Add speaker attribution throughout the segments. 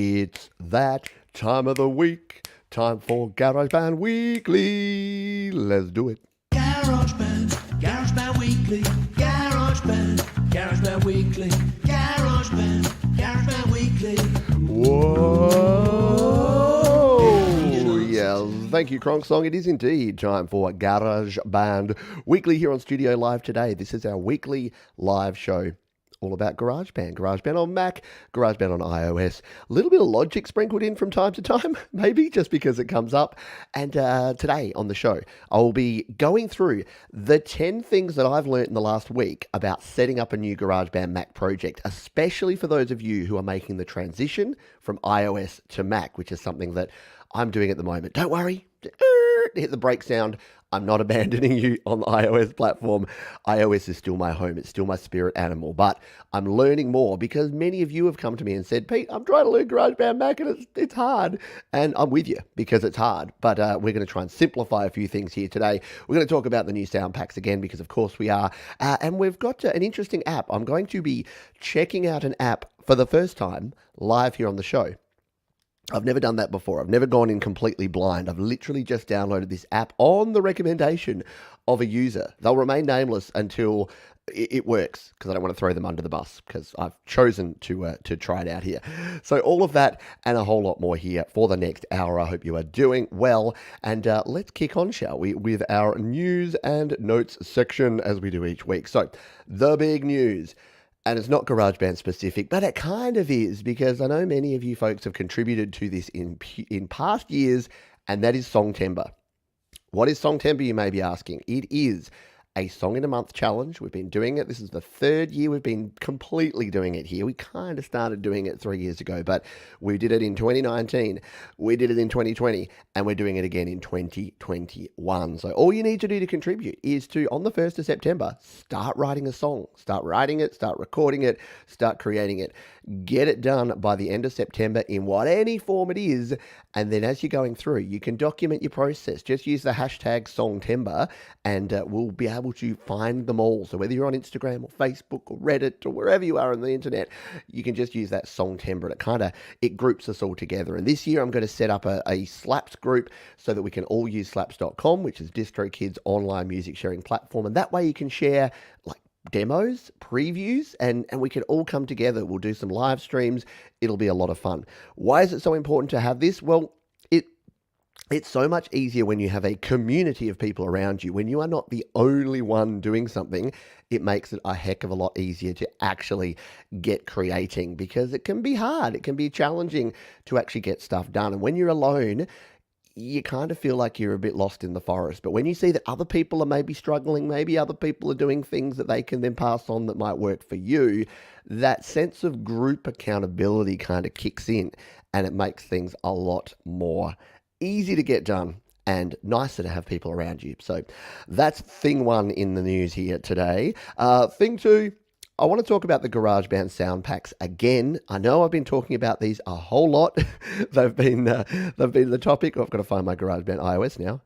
Speaker 1: It's that time of the week. Time for GarageBand Weekly. Let's do it.
Speaker 2: GarageBand Weekly, GarageBand Weekly, GarageBand Weekly.
Speaker 1: Whoa! Yes, thank you, Kronk Song. It is indeed time for GarageBand Weekly here on Studio Live today. This is our weekly live show. All about GarageBand. GarageBand on Mac, GarageBand on iOS. A little bit of Logic sprinkled in from time to time, maybe just because it comes up. And today on the show, I'll be going through the 10 things that I've learned in the last week about setting up a new GarageBand Mac project, especially for those of you who are making the transition from iOS to Mac, which is something that I'm doing at the moment. Don't worry, hit the brake sound. I'm not abandoning you on the iOS platform. iOS is still my home. It's still my spirit animal. But I'm learning more because many of you have come to me and said, Pete, I'm trying to learn GarageBand Mac and it's hard. And I'm with you because it's hard. But we're going to try and simplify a few things here today. We're going to talk about the new sound packs again because, of course, we are. And we've got an interesting app. I'm going to be checking out an app for the first time live here on the show. I've never done that before. I've never gone in completely blind. I've literally just downloaded this app on the recommendation of a user. They'll remain nameless until it works because I don't want to throw them under the bus because I've chosen to try it out here. So all of that and a whole lot more here for the next hour. I hope you are doing well. And let's kick on, shall we, with our news and notes section as we do each week. So the big news. And it's not GarageBand specific, but it kind of is because I know many of you folks have contributed to this in past years, and that is Songtember. What is Songtember, you may be asking? It is a song in a month challenge. We've been doing it. This is the third year we've been completely doing it here. We kind of started doing it 3 years ago, but we did it in 2019. We did it in 2020, and we're doing it again in 2021. So all you need to do to contribute is to, on the 1st of September, start writing a song. Start writing it, start recording it, start creating it. Get it done by the end of September in any form it is. And then as you're going through, you can document your process. Just use the hashtag Songtember and we'll be able to find them all. So whether you're on Instagram or Facebook or Reddit or wherever you are on the internet, you can just use that Songtember. It groups us all together. And this year I'm going to set up a Slaps group so that we can all use slaps.com, which is DistroKid's online music sharing platform. And that way you can share like demos, previews, and we can all come together. We'll do some live streams. It'll be a lot of fun. Why is it so important to have this? Well, it's so much easier when you have a community of people around you. When you are not the only one doing something, it makes it a heck of a lot easier to actually get creating because it can be hard. It can be challenging to actually get stuff done. And when you're alone, you kind of feel like you're a bit lost in the forest. But when you see that other people are maybe struggling, maybe other people are doing things that they can then pass on that might work for you, that sense of group accountability kind of kicks in and it makes things a lot more easy to get done and nicer to have people around you. So that's thing one in the news here today. Thing two, I want to talk about the GarageBand sound packs again. I know I've been talking about these a whole lot. They've been the topic. I've got to find my GarageBand iOS now.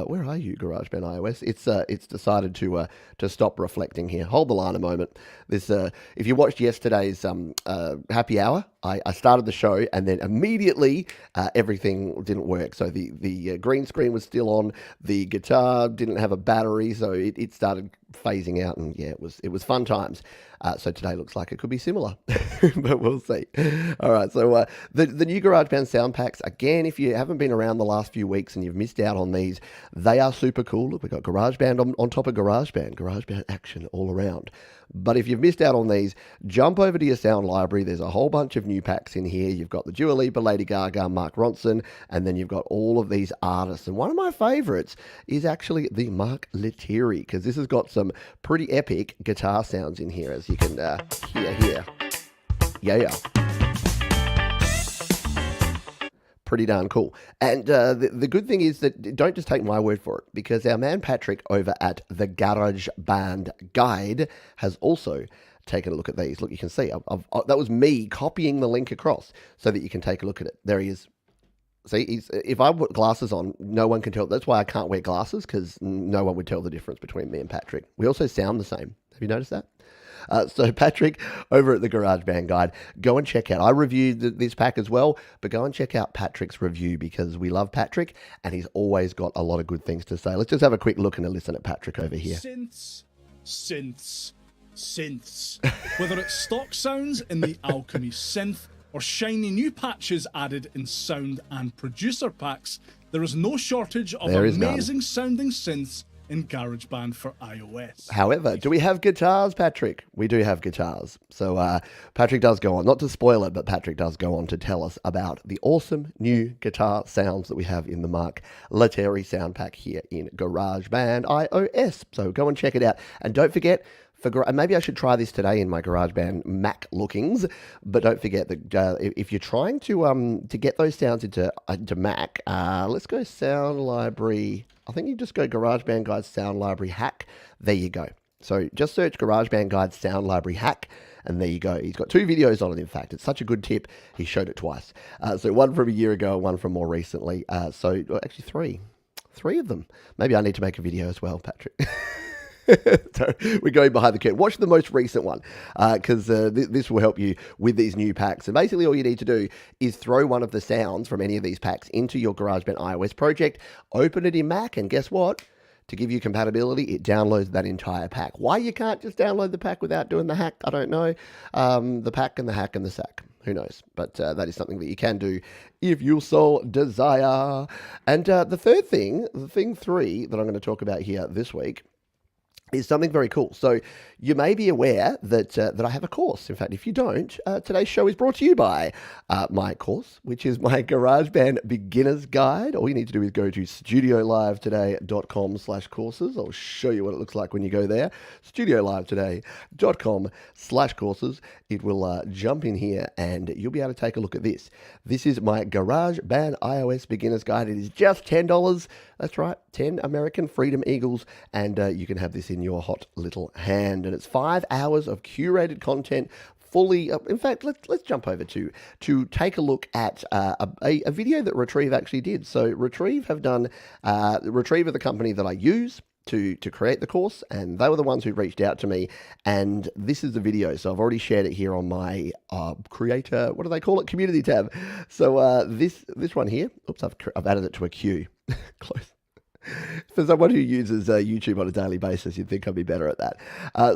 Speaker 1: Where are you, GarageBand iOS? It's decided to stop reflecting here. Hold the line a moment. This if you watched yesterday's happy hour, I started the show and then immediately everything didn't work. So the green screen was still on. The guitar didn't have a battery, so it started phasing out, and yeah, it was fun times. So today looks like it could be similar, but we'll see. All right, so the new GarageBand sound packs, again, if you haven't been around the last few weeks and you've missed out on these, they are super cool. Look, we've got GarageBand on top of GarageBand action all around. But if you've missed out on these, jump over to your sound library. There's a whole bunch of new packs in here. You've got the Dua Lipa, Lady Gaga, Mark Ronson, and then you've got all of these artists. And one of my favorites is actually the Mark Lettieri, because this has got some pretty epic guitar sounds in here, as you can hear here. Yeah. Pretty darn cool. And the good thing is that don't just take my word for it, because our man Patrick over at the GarageBand Guide has also taken a look at these. Look, you can see that was me copying the link across so that you can take a look at it. There he is. See, if I put glasses on, no one can tell. That's why I can't wear glasses, because no one would tell the difference between me and Patrick. We also sound the same. Have you noticed that? So Patrick over at the GarageBand Guide, go and check out. I reviewed this pack as well, but go and check out Patrick's review because we love Patrick and he's always got a lot of good things to say. Let's just have a quick look and a listen at Patrick over here.
Speaker 3: Synths. Whether it's stock sounds in the Alchemy synth or shiny new patches added in sound and producer packs, there is no shortage of amazing sounding synths in GarageBand for iOS.
Speaker 1: However, do we have guitars, Patrick? We do have guitars. So Patrick does go on, not to spoil it, but Patrick does go on to tell us about the awesome new guitar sounds that we have in the Mark Lettieri sound pack here in GarageBand iOS. So go and check it out. And don't forget, maybe I should try this today in my GarageBand Mac lookings, but don't forget that if you're trying to get those sounds into Mac, let's go Sound Library. I think you just go GarageBand Guide Sound Library Hack. There you go. So just search GarageBand Guide Sound Library Hack, and there you go. He's got 2 videos on it, in fact. It's such a good tip. He showed it twice. So one from a year ago, one from more recently. So actually 3. 3 of them. Maybe I need to make a video as well, Patrick. So we're going behind the curtain. Watch the most recent one because this will help you with these new packs. And basically all you need to do is throw one of the sounds from any of these packs into your GarageBand iOS project, open it in Mac, and guess what? To give you compatibility, it downloads that entire pack. Why you can't just download the pack without doing the hack, I don't know. The pack and the hack and the sack. Who knows? But that is something that you can do if you so desire. And the third thing, the thing 3 that I'm going to talk about here this week, is something very cool. So you may be aware that I have a course. In fact, if you don't, today's show is brought to you by my course, which is my GarageBand Beginner's Guide. All you need to do is go to studiolivetoday.com/courses. I'll show you what it looks like when you go there. studiolivetoday.com/courses. It will jump in here and you'll be able to take a look at this. This is my GarageBand iOS Beginner's Guide. It is just $10. That's right, 10 American Freedom Eagles, and you can have this in your hot little hand. And it's 5 hours of curated content, fully. In fact, let's jump over to take a look at a video that Retrieve actually did. So Retrieve have done Retrieve are the company that I use to create the course, and they were the ones who reached out to me, and this is the video. So I've already shared it here on my creator, what do they call it, community tab. So this one here, oops, I've added it to a queue. Close. For someone who uses YouTube on a daily basis, you'd think I'd be better at that.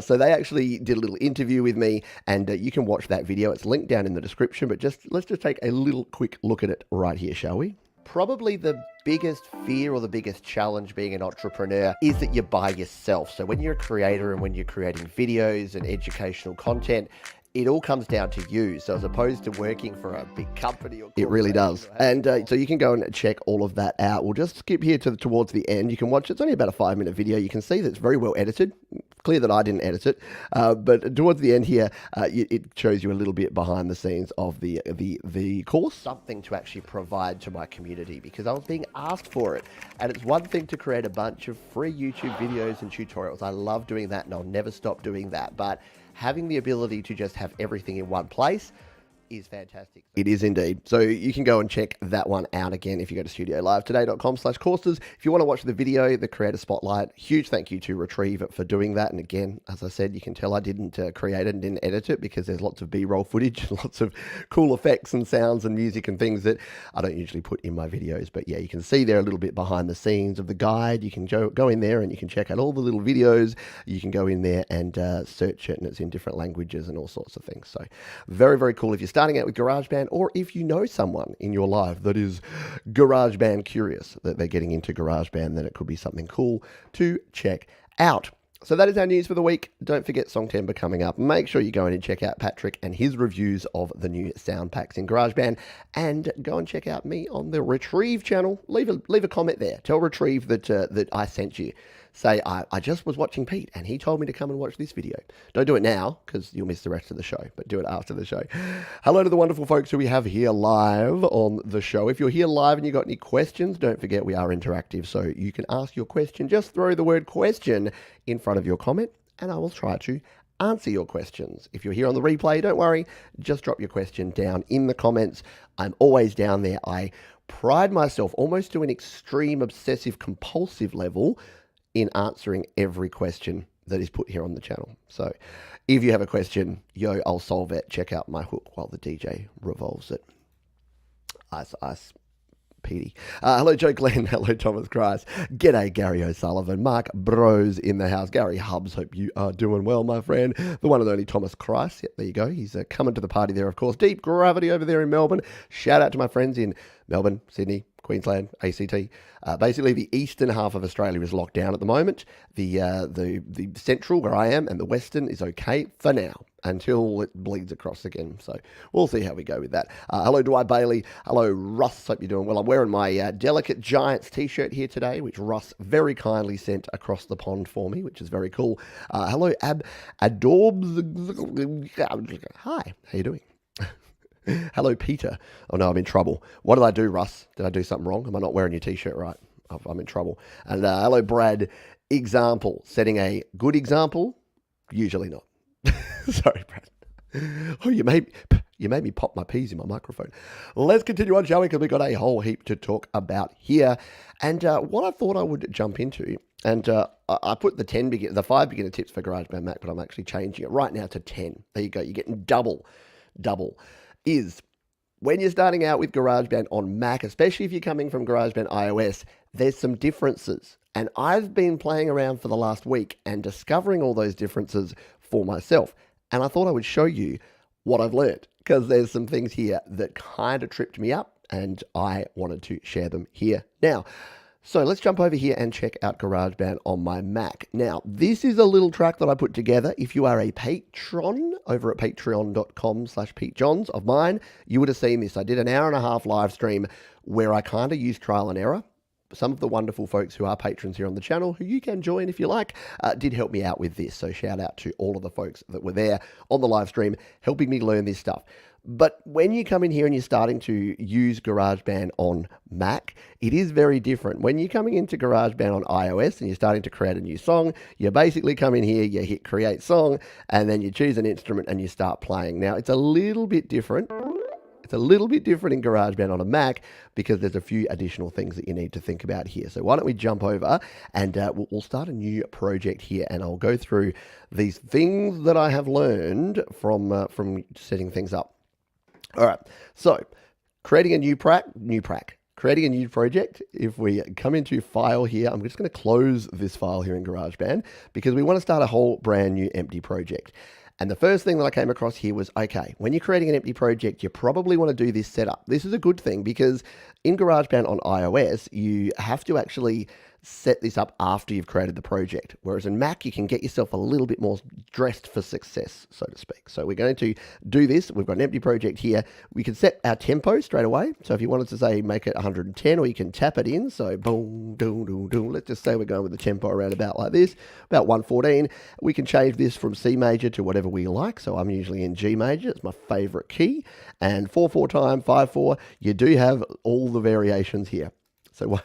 Speaker 1: So they actually did a little interview with me, and you can watch that video. It's linked down in the description, but let's just take a little quick look at it right here, shall we? Probably the biggest fear or the biggest challenge being an entrepreneur is that you're by yourself. So when you're a creator and when you're creating videos and educational content, it all comes down to you. So as opposed to working for a big company, or it really does. And so you can go and check all of that out. We'll just skip here towards the end. You can watch, it's only about a 5-minute video. You can see that it's very well edited. Clear that I didn't edit it. But towards the end here, it shows you a little bit behind the scenes of the course. Something to actually provide to my community because I was being asked for it. And it's one thing to create a bunch of free YouTube videos and tutorials. I love doing that and I'll never stop doing that. But having the ability to just have everything in one place is fantastic. It is indeed. So you can go and check that one out again if you go to studiolivetoday.com/courses. If you want to watch the video, the Creator Spotlight, huge thank you to Retrieve for doing that. And again, as I said, you can tell I didn't create it and didn't edit it because there's lots of B-roll footage and lots of cool effects and sounds and music and things that I don't usually put in my videos. But yeah, you can see there a little bit behind the scenes of the guide. You can go in there and you can check out all the little videos. You can go in there and search it, and it's in different languages and all sorts of things. So very, very cool. If you're starting out with GarageBand, or if you know someone in your life that is GarageBand curious, that they're getting into GarageBand, then it could be something cool to check out. So that is our news for the week. Don't forget Songtember coming up. Make sure you go in and check out Patrick and his reviews of the new sound packs in GarageBand, and go and check out me on the Retrieve channel. Leave a comment there. Tell Retrieve that I sent you. Say, I just was watching Pete and he told me to come and watch this video. Don't do it now because you'll miss the rest of the show, but do it after the show. Hello to the wonderful folks who we have here live on the show. If you're here live and you've got any questions, don't forget we are interactive, so you can ask your question. Just throw the word question in front of your comment and I will try to answer your questions. If you're here on the replay, don't worry, just drop your question down in the comments. I'm always down there. I pride myself almost to an extreme obsessive compulsive level in answering every question that is put here on the channel. So If you have a question, yo, I'll solve it. Check out my hook while the DJ revolves it. Ice, Petey. Hello, Joe Glenn. Hello, Thomas Christ. G'day, Gary O'Sullivan. Mark Bros in the house. Gary Hubbs, hope you are doing well, my friend. The one and only Thomas Christ. Yep, there you go. He's coming to the party there, of course. Deep Gravity over there in Melbourne. Shout out to my friends in Melbourne, Sydney, Queensland, ACT. Basically, the eastern half of Australia is locked down at the moment. The central, where I am, and the western is okay for now, until it bleeds across again. So we'll see how we go with that. Hello, Dwight Bailey. Hello, Russ. Hope you're doing well. I'm wearing my Delicate Giants t-shirt here today, which Russ very kindly sent across the pond for me, which is very cool. Hello, Adorbs. Hi, how you doing? Hello, Peter. Oh, no, I'm in trouble. What did I do, Russ? Did I do something wrong? Am I not wearing your t-shirt right? I'm in trouble. And hello, Brad. Example. Setting a good example? Usually not. Sorry, Brad. Oh, you made me pop my peas in my microphone. Let's continue on, shall we? Because we've got a whole heap to talk about here. And what I thought I would jump into, and I put the 5 beginner tips for GarageBand Mac, but I'm actually changing it right now to 10. There you go. You're getting double. Is when you're starting out with GarageBand on Mac, especially if you're coming from GarageBand iOS, there's some differences. And I've been playing around for the last week and discovering all those differences for myself. And I thought I would show you what I've learned, because there's some things here that kind of tripped me up and I wanted to share them here now. So let's jump over here and check out GarageBand on my Mac. Now, this is a little track that I put together. If you are a patron over at patreon.com/PeteJohns of mine, you would have seen this. I did an hour-and-a-half live stream where I kind of used trial and error. Some of the wonderful folks who are patrons here on the channel, who you can join if you like, did help me out with this. So shout out to all of the folks that were there on the live stream helping me learn this stuff. But when you come in here and you're starting to use GarageBand on Mac, it is very different. When you're coming into GarageBand on iOS and you're starting to create a new song, you basically come in here, you hit create song, and then you choose an instrument and you start playing. Now, it's a little bit different. It's a little bit different in GarageBand on a Mac because there's a few additional things that you need to think about here. So why don't we jump over and we'll start a new project here, and I'll go through these things that I have learned from setting things up. All right, so creating a new creating a new project. If we come into file here, I'm just going to close this file here in GarageBand because we want to start a whole brand new empty project. And the first thing that I came across here was, okay, when you're creating an empty project, you probably want to do this setup. This is a good thing because in GarageBand on iOS, you have to actually set this up after you've created the project. Whereas in Mac, you can get yourself a little bit more dressed for success, so to speak. So we're going to do this. We've got an empty project here. We can set our tempo straight away. So if you wanted to say make it 110, or you can tap it in. So boom, doom, doom, doom. Let's just say we're going with the tempo around about like this, about 114. We can change this from C major to whatever we like. So I'm usually in G major. It's my favorite key. And 4/4 time, 5/4. You do have all the variations here. So I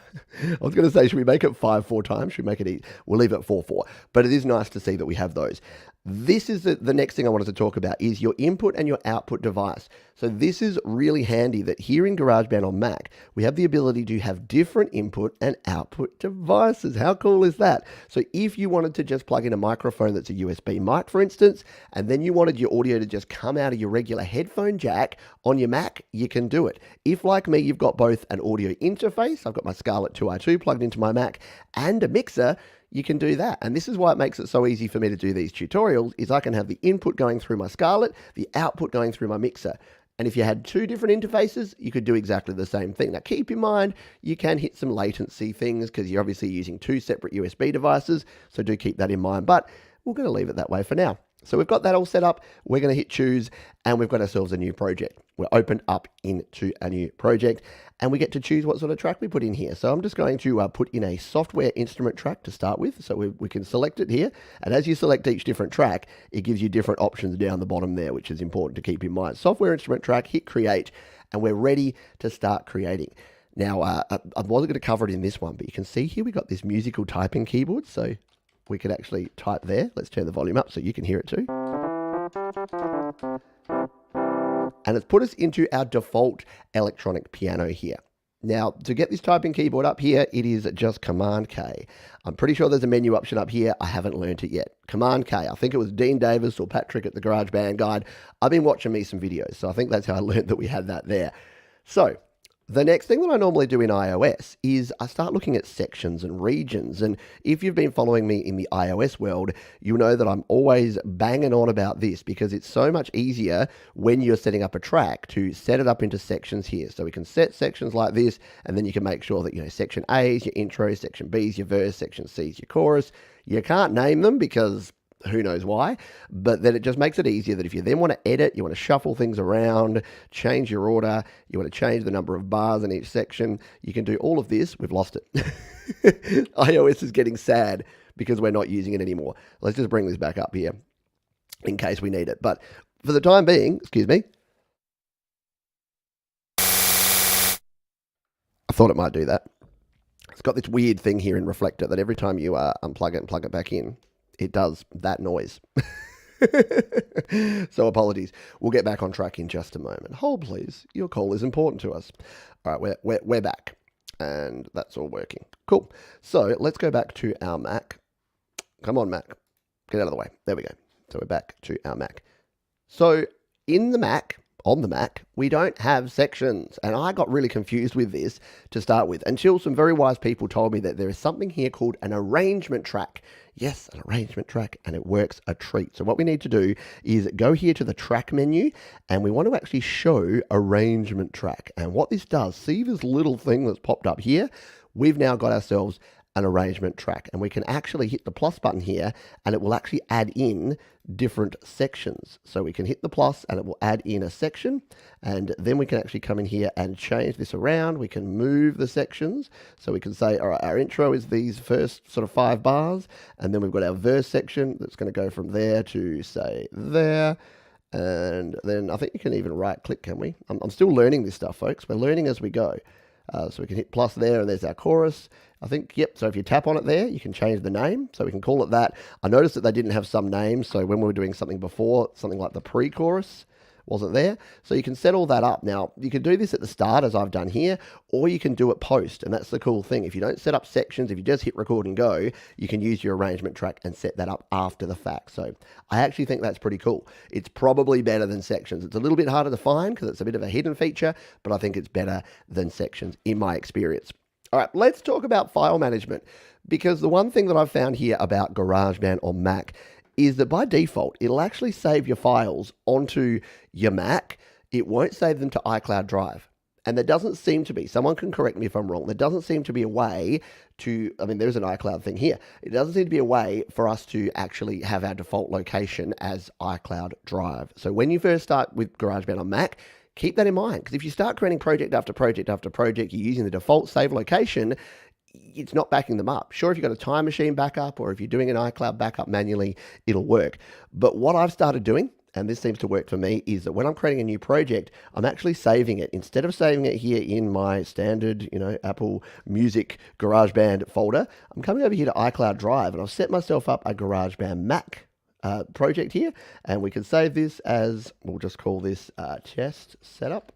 Speaker 1: was going to say, should we make it 5/4 times? Should we make it easy? We'll leave it 4/4. But it is nice to see that we have those. This is the next thing I wanted to talk about is your input and your output device. So this is really handy that here in GarageBand on Mac, we have the ability to have different input and output devices. How cool is that? So if you wanted to just plug in a microphone that's a USB mic, for instance, and then you wanted your audio to just come out of your regular headphone jack on your Mac, you can do it. If, like me, you've got both an audio interface, I've got my Scarlett 2i2 plugged into my Mac, and a mixer, you can do that. And this is why it makes it so easy for me to do these tutorials, is I can have the input going through my Scarlett, the output going through my mixer. And if you had two different interfaces, you could do exactly the same thing. Now, keep in mind, you can hit some latency things because you're obviously using two separate USB devices. So do keep that in mind, but we're going to leave it that way for now. So we've got that all set up. We're going to hit choose, and we've got ourselves a new project. We're opened up into a new project, and we get to choose what sort of track we put in here. So I'm just going to put in a software instrument track to start with. So we can select it here. And as you select each different track, it gives you different options down the bottom there, which is important to keep in mind. Software instrument track, hit create, and we're ready to start creating. Now, I wasn't going to cover it in this one, but you can see here we got this musical typing keyboard. So we could actually type there. Let's turn the volume up so you can hear it too. And it's put us into our default electronic piano here. Now, to get this typing keyboard up here, it is just Command K. I'm pretty sure there's a menu option up here. I haven't learnt it yet. Command K. I think it was Dean Davis or Patrick at the GarageBand Guide. I've been watching me some videos, so I think that's how I learned that we had that there. So, the next thing that I normally do in iOS is I start looking at sections and regions. And if you've been following me in the iOS world, you'll know that I'm always banging on about this because it's so much easier when you're setting up a track to set it up into sections here. So we can set sections like this, and then you can make sure that, section A is your intro, section B is your verse, section C is your chorus. You can't name them because who knows why, but then it just makes it easier that if you then want to edit, you want to shuffle things around, change your order, you want to change the number of bars in each section, you can do all of this. We've lost it. iOS is getting sad because we're not using it anymore. Let's just bring this back up here in case we need it. But for the time being, excuse me, I thought it might do that. It's got this weird thing here in Reflector that every time you unplug it and plug it back in, it does that noise. So apologies. We'll get back on track in just a moment. Hold, please. Your call is important to us. All right, we're back, and that's all working. Cool. So let's go back to our Mac. Come on, Mac. Get out of the way. There we go. So we're back to our Mac. So in the Mac, on the Mac, we don't have sections. And I got really confused with this to start with until some very wise people told me that there is something here called an arrangement track. Yes, an arrangement track, and it works a treat. So what we need to do is go here to the track menu, and we want to actually show arrangement track. And what this does, see this little thing that's popped up here? We've now got ourselves an arrangement track, and we can actually hit the plus button here, and it will actually add in different sections. So we can hit the plus and it will add in a section, and then we can actually come in here and change this around. We can move the sections, so we can say, all right, our intro is these first sort of 5 bars, and then we've got our verse section that's going to go from there to say there. And then I think you can even right click, can we? I'm still learning this stuff, folks. We're learning as we go. So we can hit plus there, and there's our chorus. I think, yep, so if you tap on it there, you can change the name. So we can call it that. I noticed that they didn't have some names, so when we were doing something before, something like the pre-chorus wasn't there. So you can set all that up. Now, you can do this at the start, as I've done here, or you can do it post, and that's the cool thing. If you don't set up sections, if you just hit record and go, you can use your arrangement track and set that up after the fact. So I actually think that's pretty cool. It's probably better than sections. It's a little bit harder to find because it's a bit of a hidden feature, but I think it's better than sections in my experience. All right, let's talk about file management, because the one thing that I've found here about GarageBand on Mac is that by default, it'll actually save your files onto your Mac. It won't save them to iCloud Drive. And there doesn't seem to be, someone can correct me if I'm wrong, there doesn't seem to be a way to, I mean, there's an iCloud thing here. It doesn't seem to be a way for us to actually have our default location as iCloud Drive. So when you first start with GarageBand on Mac, keep that in mind, because if you start creating project after project after project, you're using the default save location, it's not backing them up. Sure, if you've got a Time Machine backup or if you're doing an iCloud backup manually, it'll work. But what I've started doing, and this seems to work for me, is that when I'm creating a new project, I'm actually saving it. Instead of saving it here in my standard, Apple Music GarageBand folder, I'm coming over here to iCloud Drive, and I've set myself up a GarageBand Mac project here, and we can save this as, we'll just call this test setup.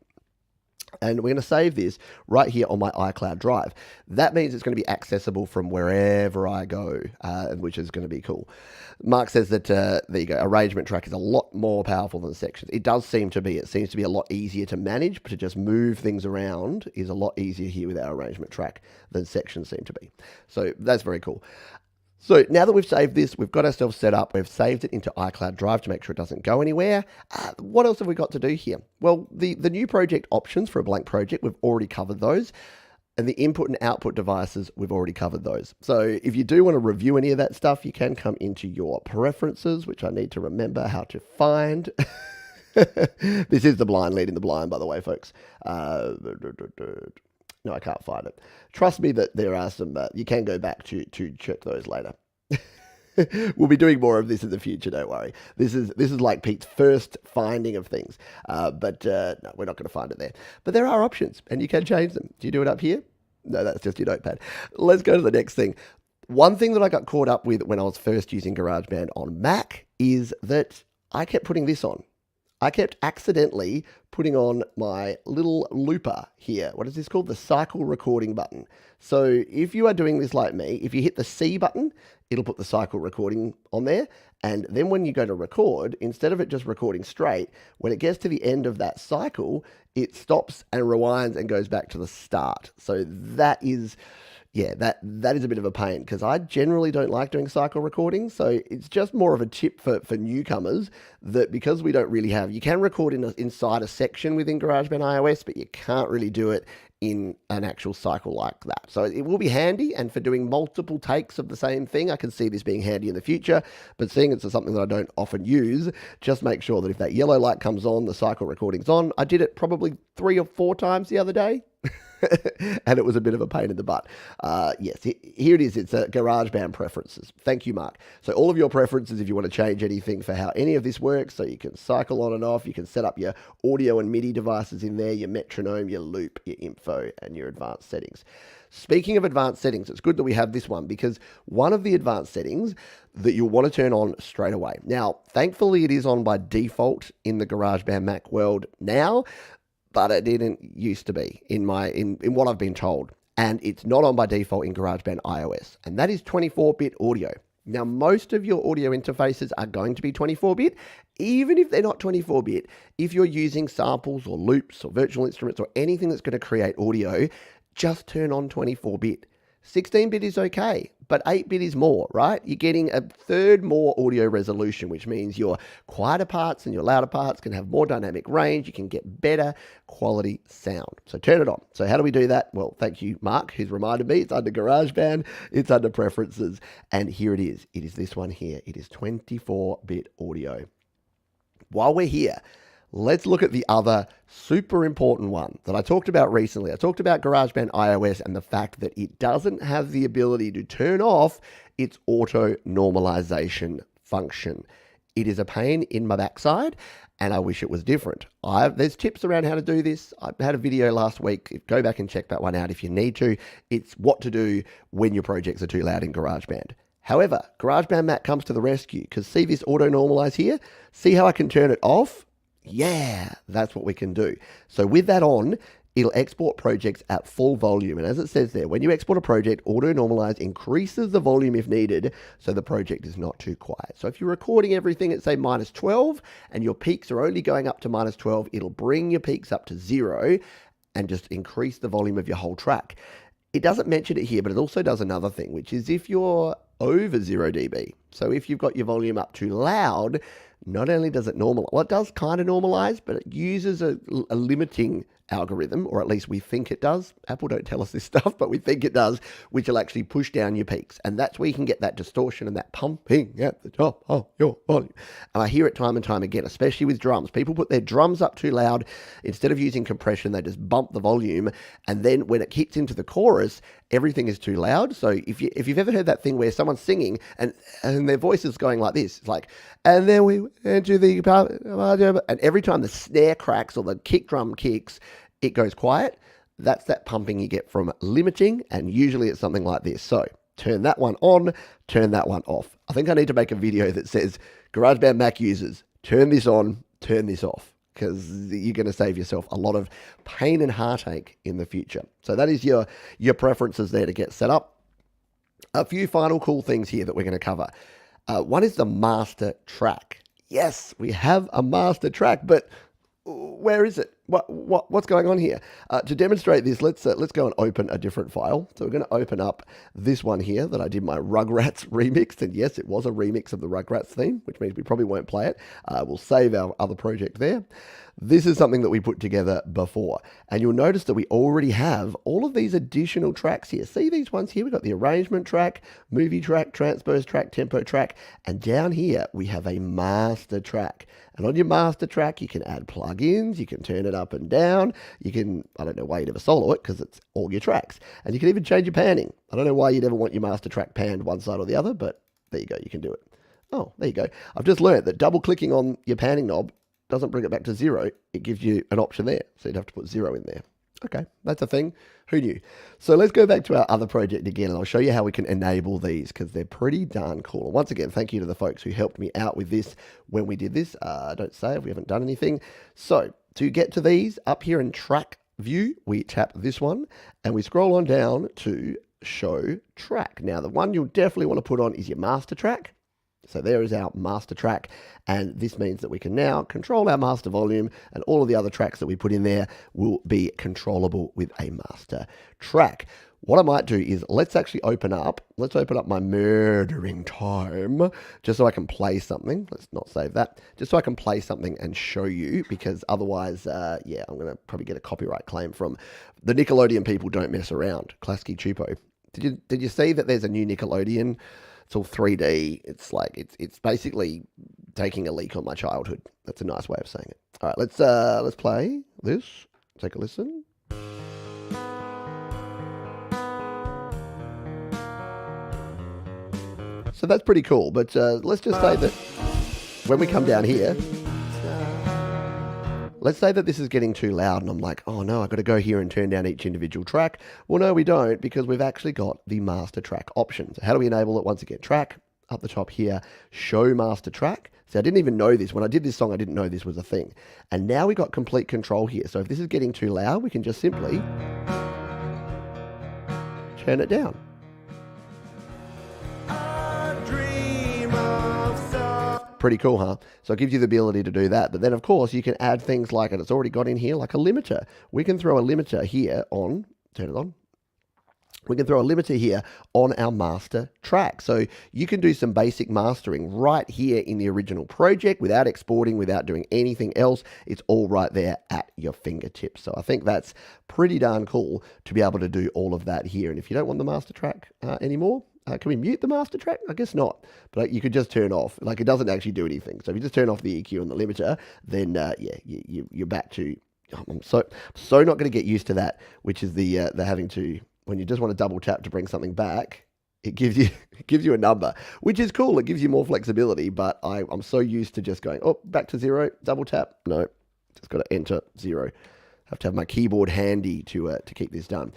Speaker 1: And we're going to save this right here on my iCloud Drive. That means it's going to be accessible from wherever I go, which is going to be cool. Mark says that, there you go, arrangement track is a lot more powerful than sections. It does seem to be. It seems to be a lot easier to manage, but to just move things around is a lot easier here with our arrangement track than sections seem to be. So that's very cool. So now that we've saved this, we've got ourselves set up, we've saved it into iCloud Drive to make sure it doesn't go anywhere. What else have we got to do here? Well, the new project options for a blank project, we've already covered those. And the input and output devices, we've already covered those. So if you do want to review any of that stuff, you can come into your preferences, which I need to remember how to find. This is the blind leading the blind, by the way, folks. No, I can't find it. Trust me that there are some, you can go back to check those later. We'll be doing more of this in the future, don't worry. This is like Pete's first finding of things. But no, we're not going to find it there. But there are options, and you can change them. Do you do it up here? No, that's just your notepad. Let's go to the next thing. One thing that I got caught up with when I was first using GarageBand on Mac is that I kept putting this on. I kept accidentally putting on my little looper here. What is this called? The cycle recording button. So if you are doing this like me, if you hit the C button, it'll put the cycle recording on there. And then when you go to record, instead of it just recording straight, when it gets to the end of that cycle, it stops and rewinds and goes back to the start. So that is... yeah, that is a bit of a pain because I generally don't like doing cycle recording. So it's just more of a tip for newcomers that because we don't really have, you can record inside a section within GarageBand iOS, but you can't really do it in an actual cycle like that. So it will be handy, and for doing multiple takes of the same thing, I can see this being handy in the future, but seeing it's something that I don't often use, just make sure that if that yellow light comes on, the cycle recording's on. I did it probably 3 or 4 times the other day. And it was a bit of a pain in the butt. Yes, here it is. It's GarageBand preferences. Thank you, Mark. So all of your preferences, if you want to change anything for how any of this works, so you can cycle on and off, you can set up your audio and MIDI devices in there, your metronome, your loop, your info, and your advanced settings. Speaking of advanced settings, it's good that we have this one because one of the advanced settings that you'll want to turn on straight away. Now, thankfully, it is on by default in the GarageBand Mac world now, but it didn't used to be in what I've been told. And it's not on by default in GarageBand iOS. And that is 24-bit audio. Now, most of your audio interfaces are going to be 24-bit. Even if they're not 24-bit, if you're using samples or loops or virtual instruments or anything that's going to create audio, just turn on 24-bit. 16-bit is okay, but 8-bit is more, right? You're getting a third more audio resolution, which means your quieter parts and your louder parts can have more dynamic range. You can get better quality sound. So turn it on. So how do we do that? Well, thank you, Mark, who's reminded me. It's under GarageBand. It's under Preferences. And here it is. It is this one here. It is 24-bit audio. While we're here, let's look at the other super important one that I talked about recently. I talked about GarageBand iOS and the fact that it doesn't have the ability to turn off its auto normalization function. It is a pain in my backside, and I wish it was different. There's tips around how to do this. I had a video last week. Go back and check that one out if you need to. It's what to do when your projects are too loud in GarageBand. However, GarageBand Mac comes to the rescue because see this auto normalize here? See how I can turn it off? Yeah, that's what we can do. So with that on, it'll export projects at full volume. And as it says there, when you export a project, auto normalize increases the volume if needed, so the project is not too quiet. So if you're recording everything at say -12 and your peaks are only going up to -12, it'll bring your peaks up to 0 and just increase the volume of your whole track. It doesn't mention it here, but it also does another thing, which is if you're over 0 dB. So if you've got your volume up too loud, not only does it normalize, well, it does kind of normalize, but it uses a limiting algorithm, or at least we think it does. Apple don't tell us this stuff, but we think it does, which will actually push down your peaks. And that's where you can get that distortion and that pumping at the top of your volume. And I hear it time and time again, especially with drums. People put their drums up too loud. Instead of using compression, they just bump the volume. And then when it hits into the chorus, everything is too loud. So if you've ever heard that thing where someone's singing and their voice is going like this, it's like, and then we enter the, and every time the snare cracks or the kick drum kicks, it goes quiet. That's that pumping you get from limiting, and usually it's something like this. So turn that one on, turn that one off. I think I need to make a video that says, GarageBand Mac users, turn this on, turn this off, because you're going to save yourself a lot of pain and heartache in the future. So that is your preferences there to get set up. A few final cool things here that we're going to cover. One is the master track. Yes, we have a master track, but where is it? What's going on here? To demonstrate this, let's go and open a different file. So we're going to open up this one here that I did my Rugrats remix. And yes, it was a remix of the Rugrats theme, which means we probably won't play it. We'll save our other project there. This is something that we put together before. And you'll notice that we already have all of these additional tracks here. See these ones here? We've got the arrangement track, movie track, transpose track, tempo track. And down here, we have a master track. And on your master track, you can add plugins, you can turn it up and down, you can, I don't know why you'd ever solo it because it's all your tracks. And you can even change your panning. I don't know why you'd ever want your master track panned one side or the other, but there you go, you can do it. Oh, there you go. I've just learned that double clicking on your panning knob doesn't bring it back to 0. It gives you an option there. So you'd have to put 0 in there. Okay, that's a thing. Who knew? So let's go back to our other project again, and I'll show you how we can enable these because they're pretty darn cool. And once again, thank you to the folks who helped me out with this when we did this. Don't save, we haven't done anything. So to get to these, up here in track view, we tap this one and we scroll on down to show track. Now, the one you'll definitely want to put on is your master track. So there is our master track, and this means that we can now control our master volume, and all of the other tracks that we put in there will be controllable with a master track. What I might do is let's open up my murdering time just so I can play something. Let's not save that. Just so I can play something and show you, because otherwise, yeah, I'm going to probably get a copyright claim from the Nickelodeon people. Don't mess around. Klasky Chupo. Did you see that there's a new Nickelodeon? It's all 3D. It's like it's basically taking a leak on my childhood. That's a nice way of saying it. All right, let's play this. Take a listen. So that's pretty cool. But let's just say that when we come down here, let's say that this is getting too loud and I'm like, oh no, I've got to go here and turn down each individual track. Well, no, we don't, because we've actually got the master track option. So how do we enable it? Once again, track, up the top here, show master track. So I didn't even know this. When I did this song, I didn't know this was a thing. And now we got complete control here. So if this is getting too loud, we can just simply turn it down. Pretty cool, huh? So it gives you the ability to do that. But then, of course, you can add things like, and it's already got in here, like a limiter. We can throw a limiter here on, turn it on. We can throw a limiter here on our master track. So you can do some basic mastering right here in the original project without exporting, without doing anything else. It's all right there at your fingertips. So I think that's pretty darn cool to be able to do all of that here. And if you don't want the master track anymore, can we mute the master track? I guess not, but you could just turn off. Like, it doesn't actually do anything. So if you just turn off the EQ and the limiter, then yeah, you're back to. I'm so not going to get used to that, which is the having to, when you just want to double tap to bring something back, it gives you a number, which is cool. It gives you more flexibility, but I'm so used to just going, oh, back to 0, double tap. No, just got to enter 0. Have to have my keyboard handy to keep this done.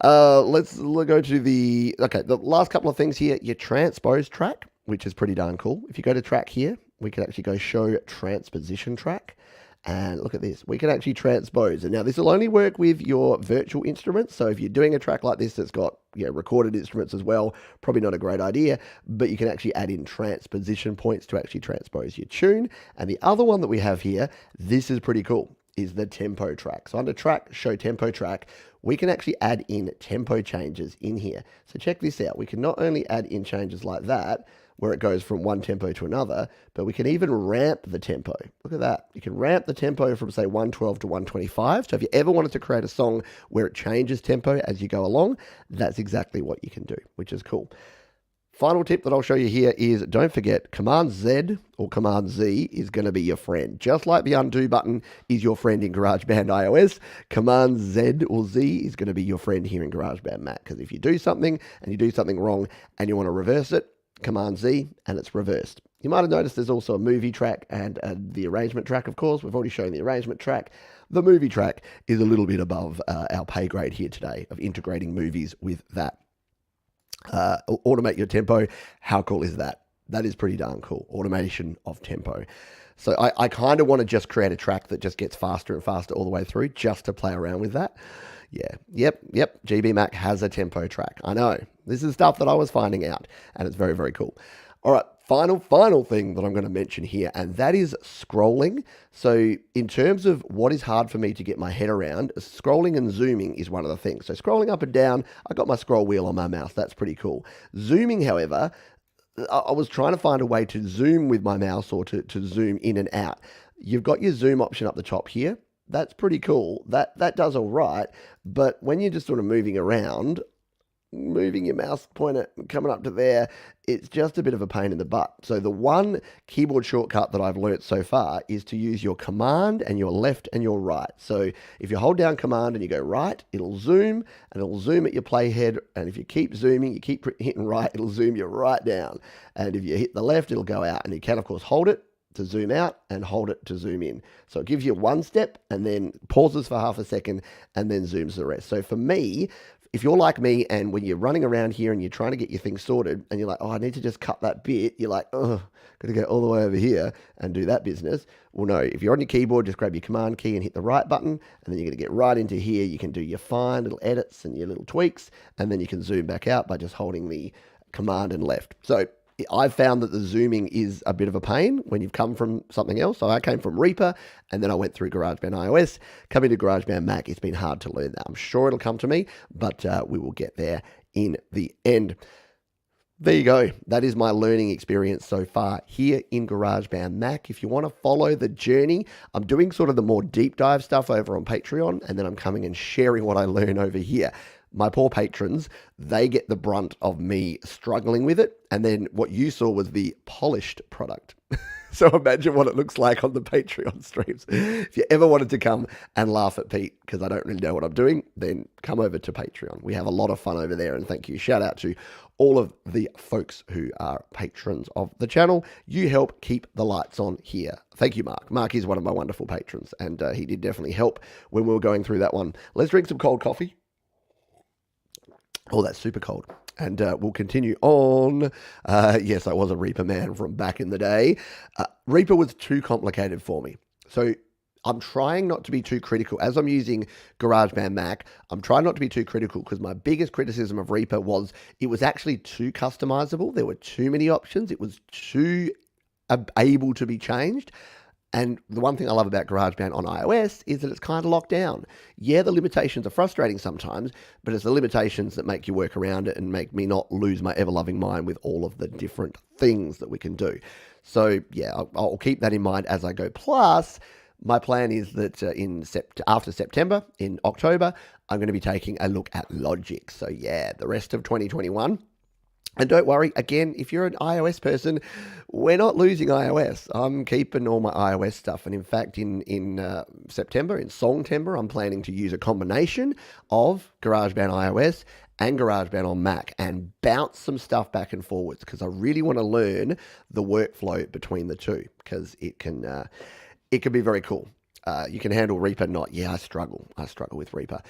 Speaker 1: Let's go to the last couple of things here. Your transpose track, which is pretty darn cool. If you go to track here, we can actually go show transposition track. And look at this. We can actually transpose. And now this will only work with your virtual instruments. So if you're doing a track like this that's got recorded instruments as well, probably not a great idea. But you can actually add in transposition points to actually transpose your tune. And the other one that we have here, this is pretty cool, is the tempo track. So under track, show tempo track, we can actually add in tempo changes in here. So check this out. We can not only add in changes like that, where it goes from one tempo to another, but we can even ramp the tempo. Look at that. You can ramp the tempo from, say, 112 to 125. So if you ever wanted to create a song where it changes tempo as you go along, that's exactly what you can do, which is cool. Final tip that I'll show you here is, don't forget, Command Z or Command Z is going to be your friend. Just like the undo button is your friend in GarageBand iOS, Command Z or Z is going to be your friend here in GarageBand Mac. Because if you do something and you do something wrong and you want to reverse it, Command Z and it's reversed. You might have noticed there's also a movie track and the arrangement track, of course. We've already shown the arrangement track. The movie track is a little bit above our pay grade here today of integrating movies with that. Automate your tempo. How cool is that? That is pretty darn cool. Automation of tempo. So I kind of want to just create a track that just gets faster and faster all the way through just to play around with that. Yeah. Yep. GB Mac has a tempo track. I know. This is stuff that I was finding out, and it's very, very cool. All right. Final thing that I'm going to mention here, and that is scrolling. So in terms of what is hard for me to get my head around, scrolling and zooming is one of the things. So scrolling up and down, I got my scroll wheel on my mouse. That's pretty cool. Zooming, however, I was trying to find a way to zoom with my mouse or to zoom in and out. You've got your zoom option up the top here. That's pretty cool. That does all right. But when you're just sort of moving around, moving your mouse pointer coming up to there, it's just a bit of a pain in the butt. So the one keyboard shortcut that I've learnt so far is to use your command and your left and your right. So if you hold down command and you go right, it'll zoom and it'll zoom at your playhead. And if you keep zooming, you keep hitting right, it'll zoom you right down. And if you hit the left, it'll go out. And you can, of course, hold it to zoom out and hold it to zoom in. So it gives you one step and then pauses for half a second and then zooms the rest. So for me, if you're like me and when you're running around here and you're trying to get your things sorted and you're like, oh, I need to just cut that bit, you're like, oh, got to go all the way over here and do that business. Well, no, if you're on your keyboard, just grab your command key and hit the right button, and then you're going to get right into here. You can do your fine little edits and your little tweaks, and then you can zoom back out by just holding the command and left. So I've found that the zooming is a bit of a pain when you've come from something else. So I came from Reaper and then I went through GarageBand iOS. Coming to GarageBand Mac, it's been hard to learn that. I'm sure it'll come to me, but we will get there in the end. There you go. That is my learning experience so far here in GarageBand Mac. If you want to follow the journey, I'm doing sort of the more deep dive stuff over on Patreon, and then I'm coming and sharing what I learn over here. My poor patrons, they get the brunt of me struggling with it. And then what you saw was the polished product. So imagine what it looks like on the Patreon streams. If you ever wanted to come and laugh at Pete, because I don't really know what I'm doing, then come over to Patreon. We have a lot of fun over there. And thank you. Shout out to all of the folks who are patrons of the channel. You help keep the lights on here. Thank you, Mark. Mark is one of my wonderful patrons, and he did definitely help when we were going through that one. Let's drink some cold coffee. Oh, that's super cold. And we'll continue on. Yes, I was a Reaper man from back in the day. Reaper was too complicated for me. So I'm trying not to be too critical. As I'm using GarageBand Mac, I'm trying not to be too critical because my biggest criticism of Reaper was it was actually too customizable. There were too many options. It was too able to be changed. And the one thing I love about GarageBand on iOS is that it's kind of locked down. Yeah, the limitations are frustrating sometimes, but it's the limitations that make you work around it and make me not lose my ever-loving mind with all of the different things that we can do. So yeah, I'll keep that in mind as I go. Plus, my plan is that after September, in October, I'm going to be taking a look at Logic. So yeah, the rest of 2021. And don't worry, again, if you're an iOS person, we're not losing iOS. I'm keeping all my iOS stuff. And in fact, in September, in Songtember, I'm planning to use a combination of GarageBand iOS and GarageBand on Mac and bounce some stuff back and forwards because I really want to learn the workflow between the two because it can be very cool. You can handle Reaper, not. Yeah, I struggle with Reaper.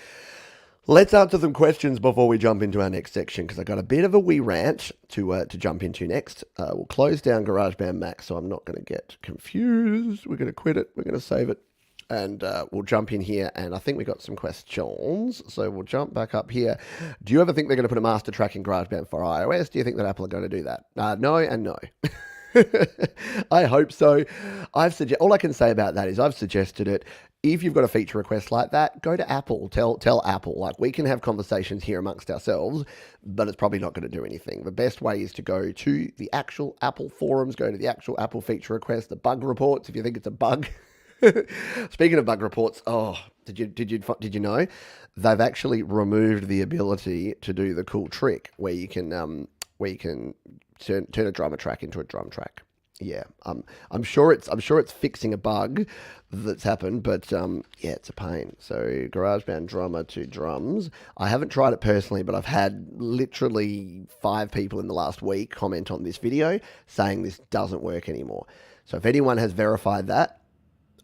Speaker 1: Let's answer some questions before we jump into our next section because I got a bit of a wee rant to jump into next. We'll close down GarageBand Mac so I'm not going to get confused. We're going to quit it. We're going to save it. And we'll jump in here. And I think we got some questions. So we'll jump back up here. Do you ever think they're going to put a master track in GarageBand for iOS? Do you think that Apple are going to do that? No and no. I hope so. All I can say about that is I've suggested it. If you've got a feature request like that, go to Apple. Tell Apple. Like, we can have conversations here amongst ourselves, but it's probably not going to do anything. The best way is to go to the actual Apple forums, go to the actual Apple feature request, the bug reports, if you think it's a bug. Speaking of bug reports, did you know they've actually removed the ability to do the cool trick where you can turn a drummer track into a drum track. Yeah, I'm sure it's fixing a bug that's happened, but yeah, it's a pain. So GarageBand drummer to drums. I haven't tried it personally, but I've had literally 5 people in the last week comment on this video saying this doesn't work anymore. So if anyone has verified that,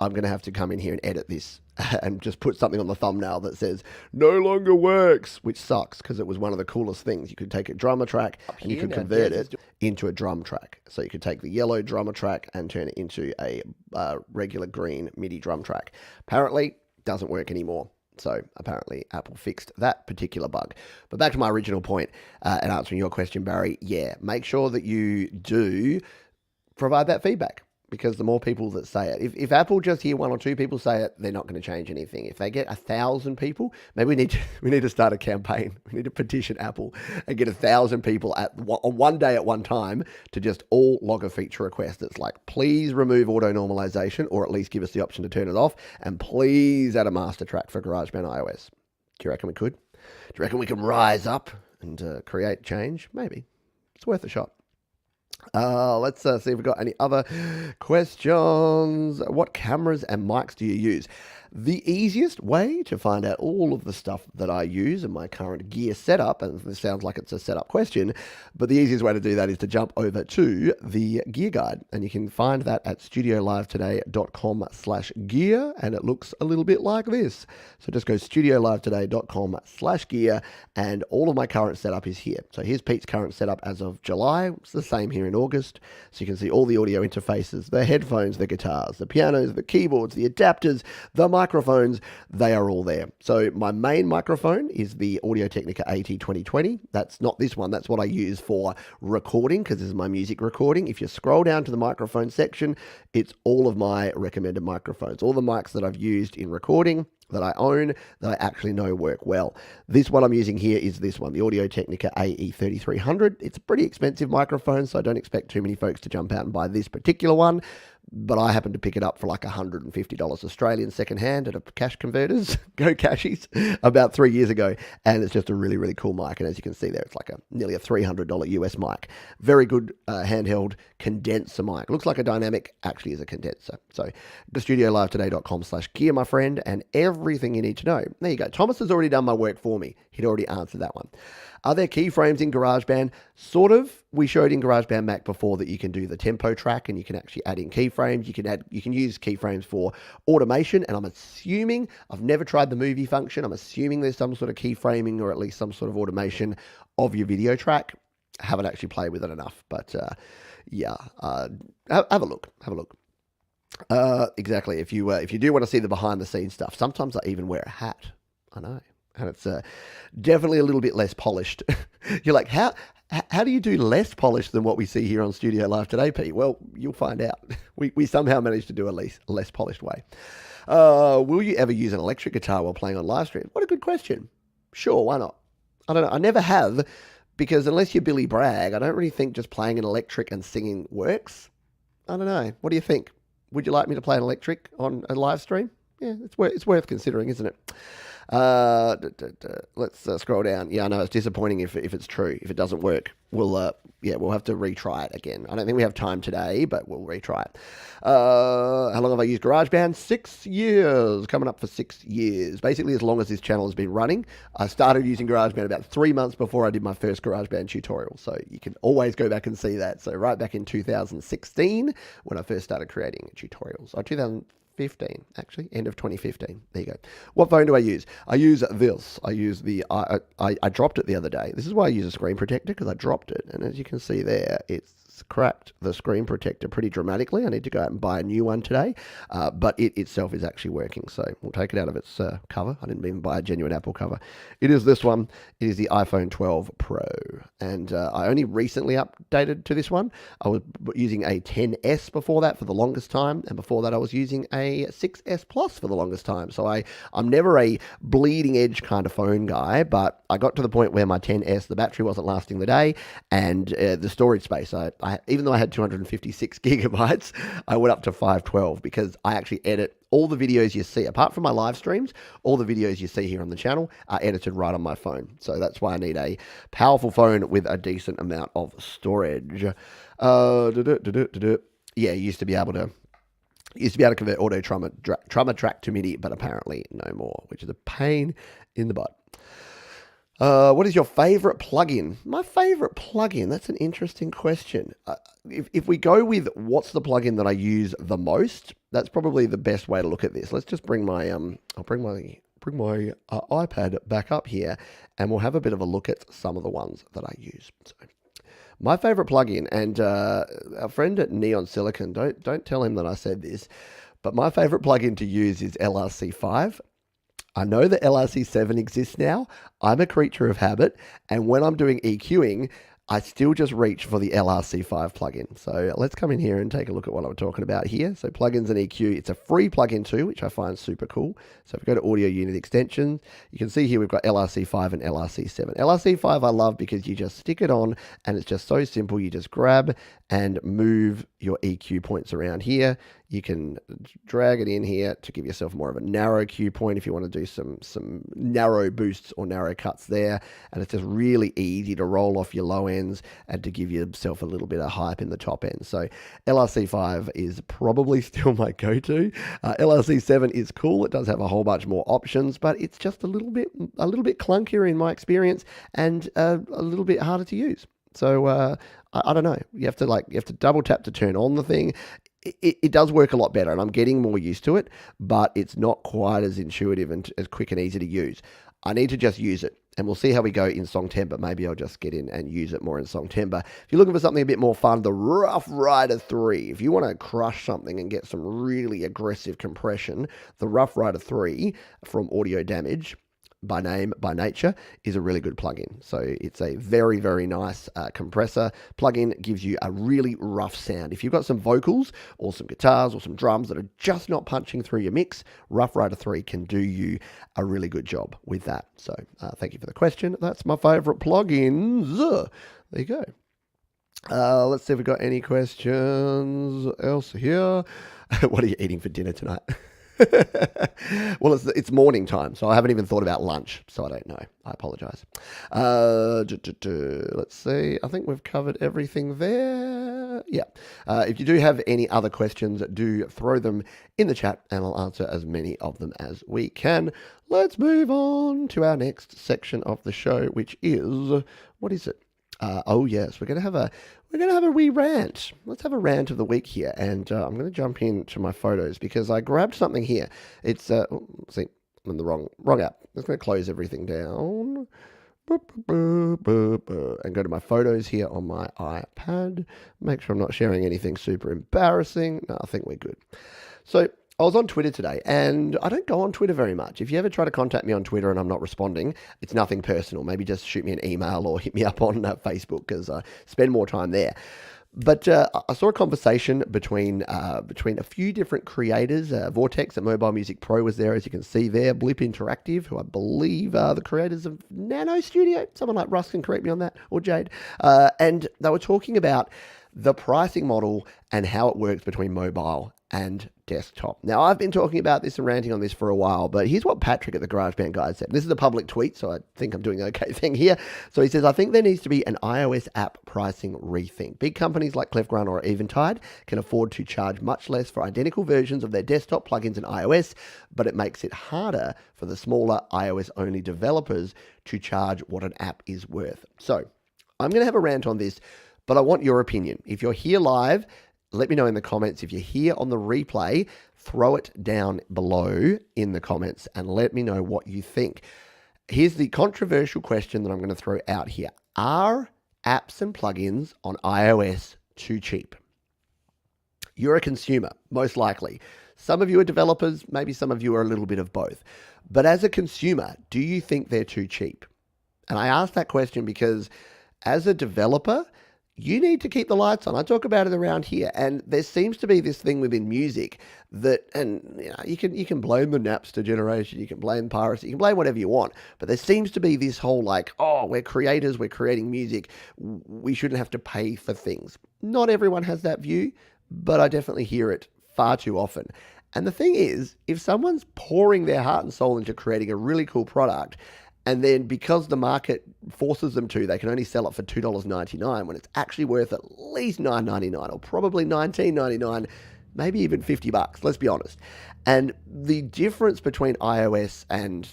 Speaker 1: I'm going to have to come in here and edit this and just put something on the thumbnail that says no longer works, which sucks because it was one of the coolest things. You could take a drummer track and you could convert it into a drum track. So you could take the yellow drummer track and turn it into a regular green MIDI drum track. Apparently, doesn't work anymore. So apparently Apple fixed that particular bug. But back to my original point and answering your question, Barry. Yeah, make sure that you do provide that feedback. Because the more people that say it, if Apple just hear 1 or 2 people say it, they're not going to change anything. If they get 1,000 people, maybe we need to start a campaign. We need to petition Apple and get 1,000 people on one day at one time to just all log a feature request. That's like, please remove auto normalization, or at least give us the option to turn it off, and please add a master track for GarageBand iOS. Do you reckon we could? Do you reckon we can rise up and create change? Maybe. It's worth a shot. Let's see if we've got any other questions. What cameras and mics do you use? The easiest way to find out all of the stuff that I use in my current gear setup, and this sounds like it's a setup question, but the easiest way to do that is to jump over to the gear guide, and you can find that at studiolivetoday.com/gear, and it looks a little bit like this. So just go studiolivetoday.com/gear, and all of my current setup is here. So here's Pete's current setup as of July. It's the same here in August. So you can see all the audio interfaces, the headphones, the guitars, the pianos, the keyboards, the adapters, the microphones, they are all there. So my main microphone is the Audio-Technica AT2020. That's not this one. That's what I use for recording, because this is my music recording. If you scroll down to the microphone section, it's all of my recommended microphones, all the mics that I've used in recording, that I own, that I actually know work well. This one I'm using here is this one, the Audio-Technica AE3300. It's a pretty expensive microphone, so I don't expect too many folks to jump out and buy this particular one, but I happened to pick it up for like $150 Australian secondhand at a Cash Converters, Go Cashies, about 3 years ago, and it's just a really, really cool mic, and as you can see there, it's like nearly a $300 US mic. Very good handheld condenser mic. Looks like a dynamic, actually is a condenser. So go to studiolivetoday.com/gear, my friend, and everything you need to know. There you go. Thomas has already done my work for me. He'd already answered that one. Are there keyframes in GarageBand? Sort of. We showed in GarageBand Mac before that you can do the tempo track and you can actually add in keyframes. You can use keyframes for automation, and I'm assuming, I've never tried the movie function, I'm assuming there's some sort of keyframing or at least some sort of automation of your video track. I haven't actually played with it enough, but yeah, have a look. Exactly. If you do want to see the behind the scenes stuff, sometimes I even wear a hat. I know. And it's definitely a little bit less polished. You're like, how do you do less polished than what we see here on Studio Live today, Pete? Well, you'll find out. We somehow managed to do a less polished way. Will you ever use an electric guitar while playing on live stream? What a good question. Sure, why not? I don't know. I never have, because unless you're Billy Bragg, I don't really think just playing an electric and singing works. I don't know. What do you think? Would you like me to play an electric on a live stream? Yeah, it's worth considering, isn't it? Let's scroll down. Yeah, I know it's disappointing if it's true. If it doesn't work, we'll have to retry it again. I don't think we have time today, but we'll retry it. How long have I used GarageBand? 6 years. Coming up for 6 years. Basically, as long as this channel has been running. I started using GarageBand about 3 months before I did my first GarageBand tutorial, so you can always go back and see that. So right back in 2016, when I first started creating tutorials. 2015, actually, end of 2015. There you go. What phone do I use? I use this. I use I dropped it the other day. This is why I use a screen protector, because I dropped it. And as you can see there, it's cracked the screen protector pretty dramatically. I need to go out and buy a new one today, but it itself is actually working. So we'll take it out of its cover. I didn't even buy a genuine Apple cover. It is this one. It is the iPhone 12 Pro. And I only recently updated to this one. I was using a 10S before that for the longest time. And before that, I was using a 6S Plus for the longest time. So I'm never a bleeding edge kind of phone guy, but I got to the point where my 10S, the battery wasn't lasting the day, and the storage space, even though I had 256 gigabytes, I went up to 512, because I actually edit all the videos you see, apart from my live streams, all the videos you see here on the channel are edited right on my phone. So that's why I need a powerful phone with a decent amount of storage. Yeah, you used to be able to convert auto trauma track to MIDI, but apparently no more, which is a pain in the butt. What is your favorite plugin? My favorite plugin? That's an interesting question. If we go with what's the plugin that I use the most, that's probably the best way to look at this. Let's just bring my I'll bring my iPad back up here, and we'll have a bit of a look at some of the ones that I use. So, my favorite plugin, and our friend at Neon Silicon, don't tell him that I said this, but my favorite plugin to use is LRC5. I know that LRC7 exists now. I'm a creature of habit, and when I'm doing EQing, I still just reach for the LRC5 plugin. So let's come in here and take a look at what I'm talking about here. So plugins and EQ, it's a free plugin too, which I find super cool. So if we go to audio unit extensions, you can see here we've got LRC5 and LRC7. LRC5 I love because you just stick it on and it's just so simple. You just grab and move your EQ points around here. You can drag it in here to give yourself more of a narrow cue point if you want to do some narrow boosts or narrow cuts there. And it's just really easy to roll off your low ends and to give yourself a little bit of hype in the top end. So LRC5 is probably still my go-to. LRC7 is cool. It does have a whole bunch more options, but it's just a little bit clunkier in my experience and a little bit harder to use. So I don't know. You have to double tap to turn on the thing. It does work a lot better, and I'm getting more used to it, but it's not quite as intuitive and as quick and easy to use. I need to just use it, and we'll see how we go in Songtember. Maybe I'll just get in and use it more in Songtember. If you're looking for something a bit more fun, the Rough Rider 3. If you want to crush something and get some really aggressive compression, the Rough Rider 3 from Audio Damage, by name, by nature, is a really good plugin. So it's a very, very nice compressor. Plugin gives you a really rough sound. If you've got some vocals or some guitars or some drums that are just not punching through your mix, Rough Rider 3 can do you a really good job with that. So thank you for the question. That's my favorite plugins. There you go. Let's see if we've got any questions else here. What are you eating for dinner tonight? Well, it's morning time, so I haven't even thought about lunch, so I don't know. I apologize. Let's see. I think we've covered everything there. Yeah. If you do have any other questions, do throw them in the chat, and I'll answer as many of them as we can. Let's move on to our next section of the show, which is, what is it? Oh yes, we're gonna have a wee rant. Let's have a rant of the week here, and I'm gonna jump into my photos because I grabbed something here. It's see, I'm in the wrong app. I'm just gonna close everything down and go to my photos here on my iPad. Make sure I'm not sharing anything super embarrassing. No, I think we're good. So I was on Twitter today, and I don't go on Twitter very much. If you ever try to contact me on Twitter and I'm not responding, it's nothing personal. Maybe just shoot me an email or hit me up on Facebook because I spend more time there. But I saw a conversation between a few different creators. Vortex at Mobile Music Pro was there, as you can see there. Blip Interactive, who I believe are the creators of Nano Studio. Someone like Russ can correct me on that, or Jade. And they were talking about the pricing model and how it works between mobile and desktop. Now, I've been talking about this and ranting on this for a while, but here's what Patrick at the GarageBand Guide said. This is a public tweet, so I think I'm doing an okay thing here. So he says, I think there needs to be an iOS app pricing rethink. Big companies like Clefgrunt or Eventide can afford to charge much less for identical versions of their desktop plugins in iOS, but it makes it harder for the smaller iOS-only developers to charge what an app is worth. So I'm going to have a rant on this, but I want your opinion. If you're here live, let me know in the comments. If you're here on the replay, throw it down below in the comments and let me know what you think. Here's the controversial question that I'm going to throw out here. Are apps and plugins on iOS too cheap? You're a consumer, most likely. Some of you are developers, maybe some of you are a little bit of both. But as a consumer, do you think they're too cheap? And I ask that question because as a developer, you need to keep the lights on. I talk about it around here, and there seems to be this thing within music that, and you can blame the Napster generation, you can blame piracy, you can blame whatever you want, but there seems to be this whole like, oh, we're creators, we're creating music, we shouldn't have to pay for things. Not everyone has that view, but I definitely hear it far too often. And the thing is, if someone's pouring their heart and soul into creating a really cool product, and then because the market forces them to, they can only sell it for $2.99 when it's actually worth at least $9.99 or probably $19.99, maybe even $50, let's be honest. And the difference between iOS and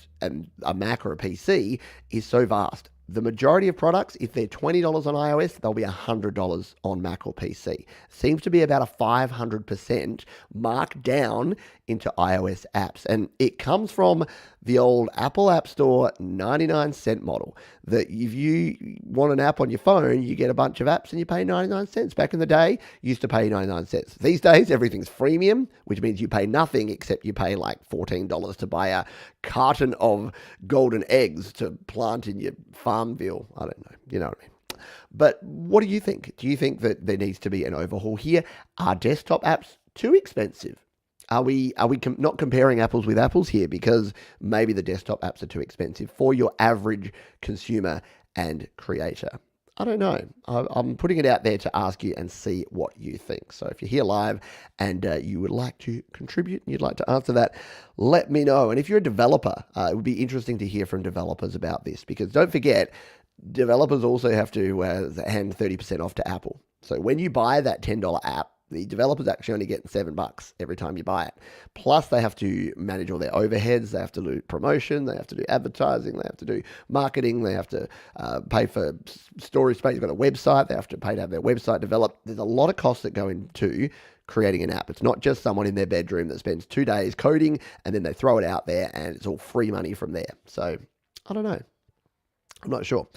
Speaker 1: a Mac or a PC is so vast. The majority of products, if they're $20 on iOS, they'll be $100 on Mac or PC. Seems to be about a 500% mark down into iOS apps. And it comes from the old Apple App Store 99-cent model. That if you want an app on your phone, you get a bunch of apps and you pay 99 cents. Back in the day, you used to pay 99 cents. These days, everything's freemium, which means you pay nothing except you pay like $14 to buy a carton of golden eggs to plant in your Farmville. I don't know. You know what I mean? But what do you think? Do you think that there needs to be an overhaul here? Are desktop apps too expensive? Are we not comparing apples with apples here because maybe the desktop apps are too expensive for your average consumer and creator? I don't know. I'm putting it out there to ask you and see what you think. So if you're here live and you would like to contribute and you'd like to answer that, let me know. And if you're a developer, it would be interesting to hear from developers about this, because don't forget, developers also have to hand 30% off to Apple. So when you buy that $10 app, the developer's actually only getting $7 every time you buy it. Plus, they have to manage all their overheads. They have to do promotion. They have to do advertising. They have to do marketing. They have to pay for storage space. They've got a website. They have to pay to have their website developed. There's a lot of costs that go into creating an app. It's not just someone in their bedroom that spends 2 days coding and then they throw it out there and it's all free money from there. So, I don't know. I'm not sure.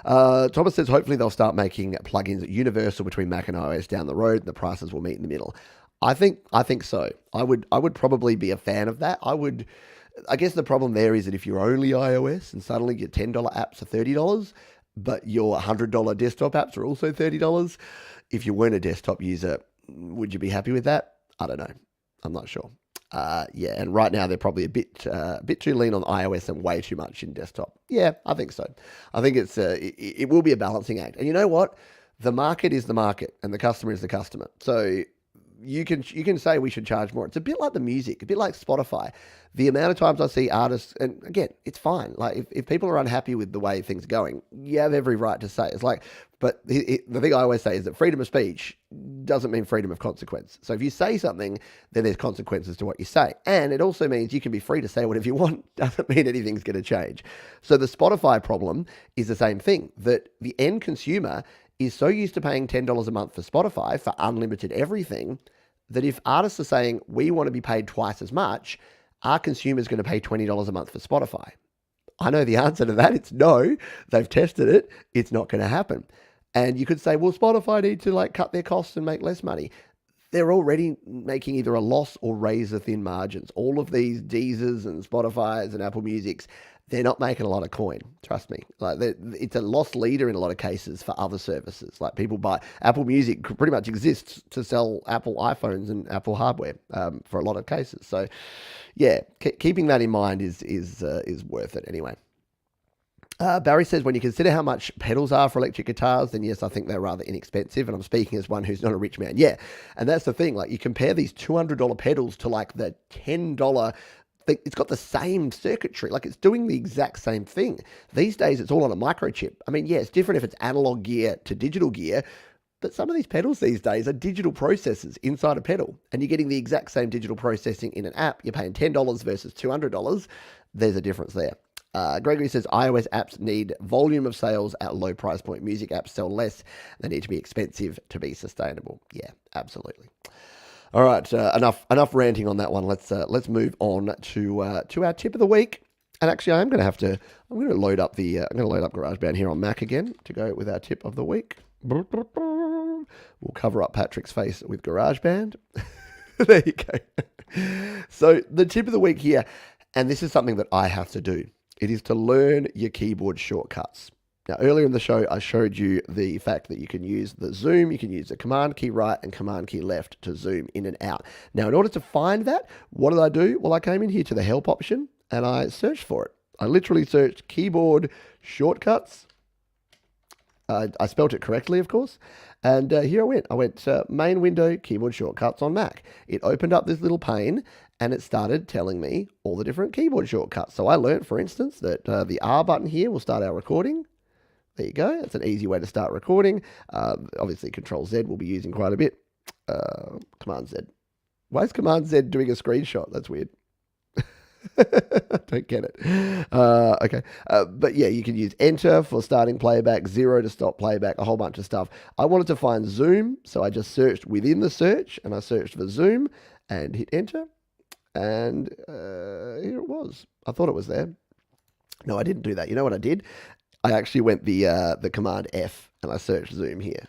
Speaker 1: Thomas says hopefully they'll start making plugins universal between Mac and iOS down the road, and the prices will meet in the middle. I think so. I would probably be a fan of that. I guess the problem there is that if you're only iOS and suddenly your $10 apps are $30, but your $100 desktop apps are also $30, if you weren't a desktop user, would you be happy with that? I don't know. I'm not sure. And right now they're probably a bit too lean on iOS and way too much in desktop. Yeah, I think so. I think it will be a balancing act. And you know what? The market is the market and the customer is the customer. So you can say we should charge more. It's a bit like the music, a bit like Spotify. The amount of times I see artists, and again, it's fine. Like if people are unhappy with the way things are going, you have every right to say. It's like, but the thing I always say is that freedom of speech doesn't mean freedom of consequence. So if you say something, then there's consequences to what you say. And it also means you can be free to say whatever you want. Doesn't mean anything's going to change. So the Spotify problem is the same thing, that the end consumer is so used to paying $10 a month for Spotify for unlimited everything that if artists are saying we want to be paid twice as much, are consumers going to pay $20 a month for Spotify? I know the answer to that. It's no. They've tested it. It's not going to happen. And you could say, well, Spotify need to cut their costs and make less money. They're already making either a loss or razor thin margins. All of these Deezers and Spotifys and Apple Musics, they're not making a lot of coin. Trust me. It's a loss leader in a lot of cases for other services. Like people buy Apple Music pretty much exists to sell Apple iPhones and Apple hardware for a lot of cases. So, yeah, keeping that in mind is worth it anyway. Barry says, when you consider how much pedals are for electric guitars, then yes, I think they're rather inexpensive. And I'm speaking as one who's not a rich man. Yeah. And that's the thing. You compare these $200 pedals to the $10 thing. It's got the same circuitry. It's doing the exact same thing. These days, it's all on a microchip. I mean, yeah, it's different if it's analog gear to digital gear. But some of these pedals these days are digital processors inside a pedal. And you're getting the exact same digital processing in an app. You're paying $10 versus $200. There's a difference there. Gregory says iOS apps need volume of sales at low price point. Music apps sell less. They need to be expensive to be sustainable. Yeah, absolutely. All right, enough ranting on that one. Let's move on to our tip of the week. And actually, I'm going to load up GarageBand here on Mac again to go with our tip of the week. We'll cover up Patrick's face with GarageBand. There you go. So the tip of the week here, and this is something that I have to do. It is to learn your keyboard shortcuts. Now, earlier in the show, I showed you the fact that you can use the zoom, you can use the command key right and command key left to zoom in and out. Now, in order to find that, what did I do? Well, I came in here to the help option and I searched for it. I literally searched keyboard shortcuts. I spelt it correctly, of course. And here I went. I went main window, keyboard shortcuts on Mac. It opened up this little pane and it started telling me all the different keyboard shortcuts. So I learned, for instance, that the R button here will start our recording. There you go. That's an easy way to start recording. Obviously, Control Z we'll be using quite a bit. Command Z. Why is Command Z doing a screenshot? That's weird. I don't get it. Okay. But yeah, you can use Enter for starting playback, 0 to stop playback, a whole bunch of stuff. I wanted to find Zoom, so I just searched within the search, and I searched for Zoom and hit Enter. And here it was. I thought it was there. No, I didn't do that. You know what I did? I actually went the command F and I searched zoom here.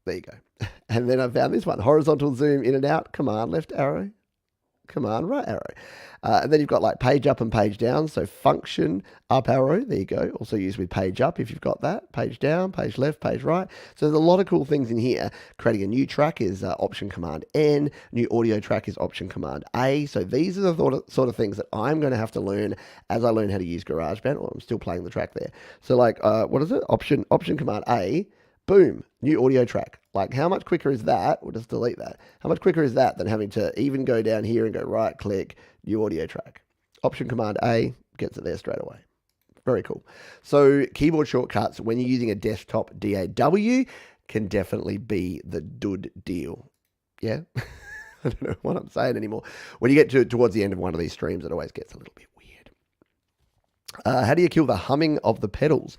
Speaker 1: There you go. And then I found this one, horizontal zoom in and out, command left arrow, command right arrow. And then you've got page up and page down. So function up arrow, there you go. Also used with page up if you've got that. Page down, page left, page right. So there's a lot of cool things in here. Creating a new track is option command N. New audio track is option command A. So these are the sort of things that I'm going to have to learn as I learn how to use GarageBand. Well, I'm still playing the track there. So what is it? Option command A. boom, new audio track. Like, how much quicker is that? We'll just delete that. How much quicker is that than having to even go down here and go right click, new audio track? Option Command A gets it there straight away. Very cool. So keyboard shortcuts when you're using a desktop DAW can definitely be the dud deal. Yeah? I don't know what I'm saying anymore. When you get towards the end of one of these streams, it always gets a little bit weird. How do you kill the humming of the pedals?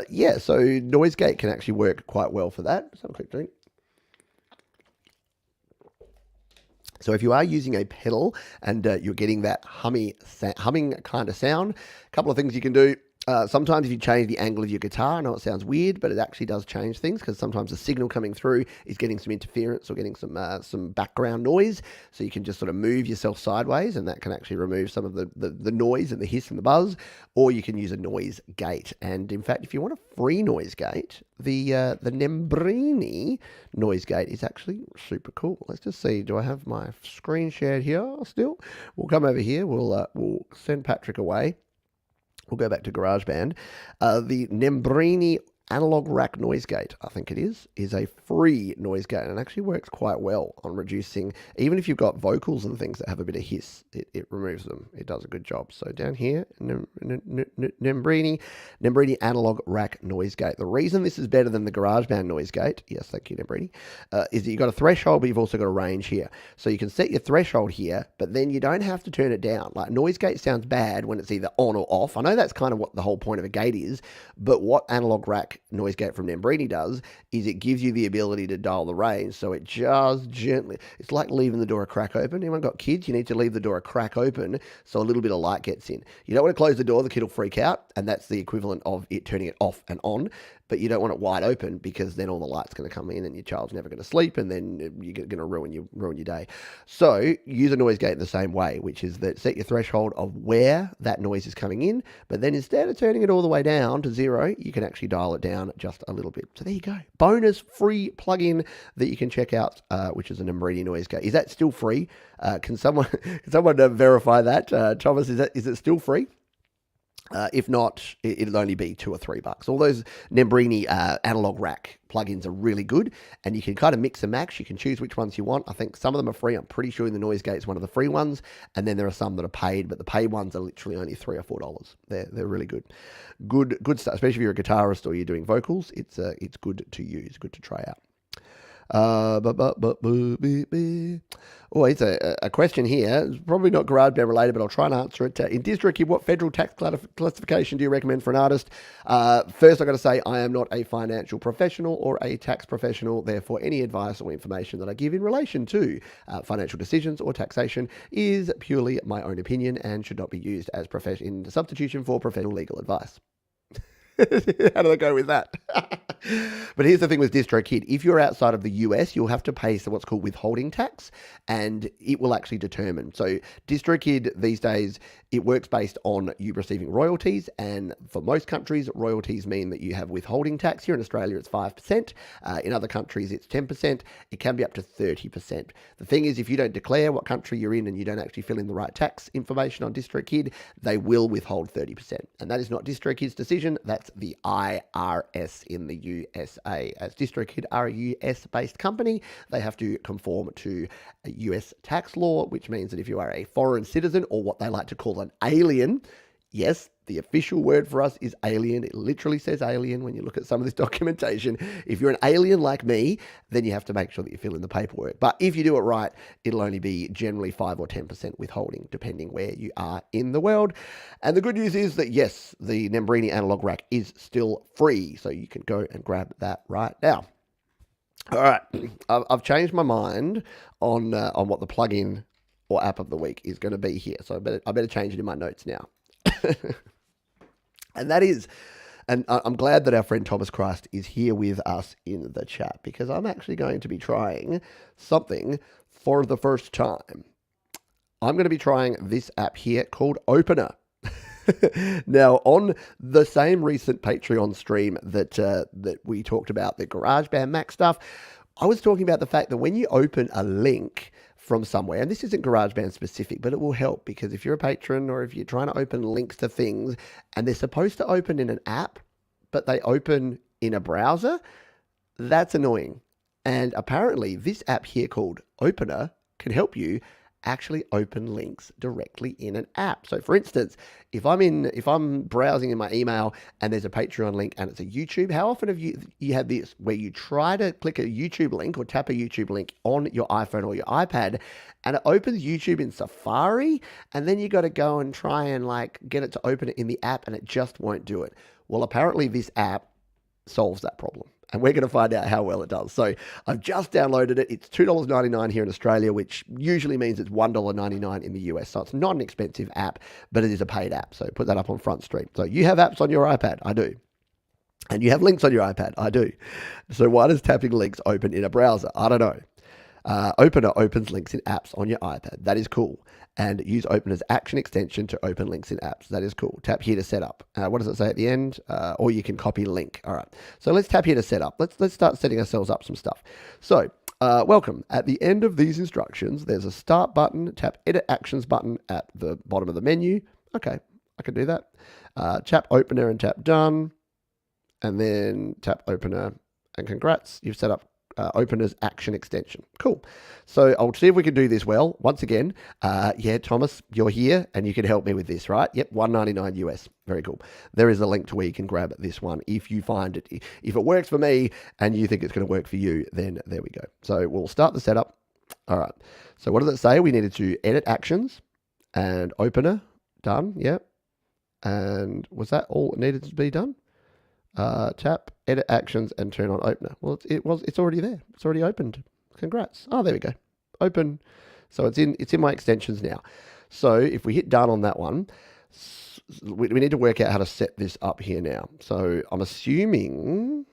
Speaker 1: Yeah, so noise gate can actually work quite well for that. Let's have a quick drink. So if you are using a pedal and you're getting that humming kind of sound, a couple of things you can do. Sometimes if you change the angle of your guitar, I know it sounds weird, but it actually does change things because sometimes the signal coming through is getting some interference or getting some background noise. So you can just sort of move yourself sideways and that can actually remove some of the noise and the hiss and the buzz. Or you can use a noise gate. And in fact, if you want a free noise gate, the Nembrini noise gate is actually super cool. Let's just see. Do I have my screen shared here still? We'll come over here. We'll send Patrick away. We'll go back to GarageBand. The Nembrini analog rack noise gate, I think it is a free noise gate and it actually works quite well on reducing, even if you've got vocals and things that have a bit of hiss, it removes them. It does a good job. So down here, Nembrini analog rack noise gate. The reason this is better than the GarageBand noise gate, yes, thank you, Nembrini, is that you've got a threshold, but you've also got a range here. So you can set your threshold here, but then you don't have to turn it down. Like noise gate sounds bad when it's either on or off. I know that's kind of what the whole point of a gate is, but what analog rack noise gate from Nembrini does is it gives you the ability to dial the range. So it just gently, it's like leaving the door a crack open. Anyone got kids? You need to leave the door a crack open so a little bit of light gets in. You don't want to close the door, the kid will freak out, and that's the equivalent of it turning it off and on. But you don't want it wide open because then all the light's going to come in and your child's never going to sleep and then you're going to ruin your day. So use a noise gate in the same way, which is that set your threshold of where that noise is coming in, but then instead of turning it all the way down to 0, you can actually dial it down just a little bit. So there you go. Bonus free plugin that you can check out, which is an Nembrini noise gate. Is that still free? Can someone verify that? Thomas, is it still free? If not, it'll only be $2 or $3. All those Nembrini analog rack plugins are really good, and you can kind of mix and match. You can choose which ones you want. I think some of them are free. I'm pretty sure the Noise Gate is one of the free ones, and then there are some that are paid, but the paid ones are literally only $3 or $4. They're really good. Good stuff, especially if you're a guitarist or you're doing vocals. It's good to use, good to try out. Oh, it's a question here. It's probably not GarageBand related, but I'll try and answer it. In DistroKid, what federal tax classification do you recommend for an artist? First, I've got to say I am not a financial professional or a tax professional. Therefore, any advice or information that I give in relation to financial decisions or taxation is purely my own opinion and should not be used as in substitution for professional legal advice. How do I go with that? But here's the thing with DistroKid. If you're outside of the US, you'll have to pay what's called withholding tax, and it will actually determine. So DistroKid these days, it works based on you receiving royalties, and for most countries, royalties mean that you have withholding tax. Here in Australia, it's 5%. In other countries, it's 10%. It can be up to 30%. The thing is, if you don't declare what country you're in and you don't actually fill in the right tax information on DistroKid, they will withhold 30%. And that is not DistroKid's decision. That's the IRS in the USA. As DistroKid are a US-based company, they have to conform to a US tax law, which means that if you are a foreign citizen or what they like to call an alien, yes, the official word for us is alien. It literally says alien when you look at some of this documentation. If you're an alien like me, then you have to make sure that you fill in the paperwork. But if you do it right, it'll only be generally 5 or 10% withholding, depending where you are in the world. And the good news is that, yes, the Nembrini analog rack is still free, so you can go and grab that right now. All right, I've changed my mind on what the plugin or app of the week is going to be here. So I better change it in my notes now. And that is, and I'm glad that our friend Thomas Christ is here with us in the chat, because I'm actually going to be trying something for the first time. I'm going to be trying this app here called Opener. Now, on the same recent Patreon stream that we talked about, the GarageBand Mac stuff, I was talking about the fact that when you open a link from somewhere, and this isn't GarageBand specific, but it will help, because if you're a patron or if you're trying to open links to things and they're supposed to open in an app, but they open in a browser, That's annoying. And apparently this app here called Opener can help you actually open links directly in an app. So for instance, if I'm browsing in my email and there's a Patreon link and it's a YouTube, how often have you had this where you try to click a YouTube link or tap a YouTube link on your iPhone or your iPad and it opens YouTube in Safari and then you got to go and try and like get it to open it in the app and it just won't do it. Well, apparently this app solves that problem. And we're going to find out how well it does. So I've just downloaded it. It's $2.99 here in Australia, which usually means it's $1.99 in the US. So it's not an expensive app, but it is a paid app. So put that up on Front Street. So you have apps on your iPad? I do. And you have links on your iPad? I do. So why does tapping links open in a browser? I don't know. Opener opens links in apps on your iPad. That is cool. And use Opener's action extension to open links in apps. That is cool. Tap here to set up. What does it say at the end? Or you can copy link. All right. So let's tap here to set up. Let's start setting ourselves up some stuff. So welcome. At the end of these instructions, there's a start button. Tap edit actions button at the bottom of the menu. Okay, I can do that. Tap Opener and tap done. And then tap Opener. And congrats, you've set up Opener's action extension. Cool. So I'll see if we can do this well. Once again, yeah, Thomas, you're here and you can help me with this, right? Yep, $1.99 US. Very cool. There is a link to where you can grab this one if you find it. If it works for me and you think it's going to work for you, then there we go. So we'll start the setup. All right. So what does it say? We needed to edit actions and Opener. Done. Yep. And was that all it needed to be done? Tap edit actions and turn on Opener. Well, it's already there. It's already opened. Congrats. Oh, there we go. Open. So it's in my extensions now. So if we hit done on that one, we need to work out how to set this up here now. So I'm assuming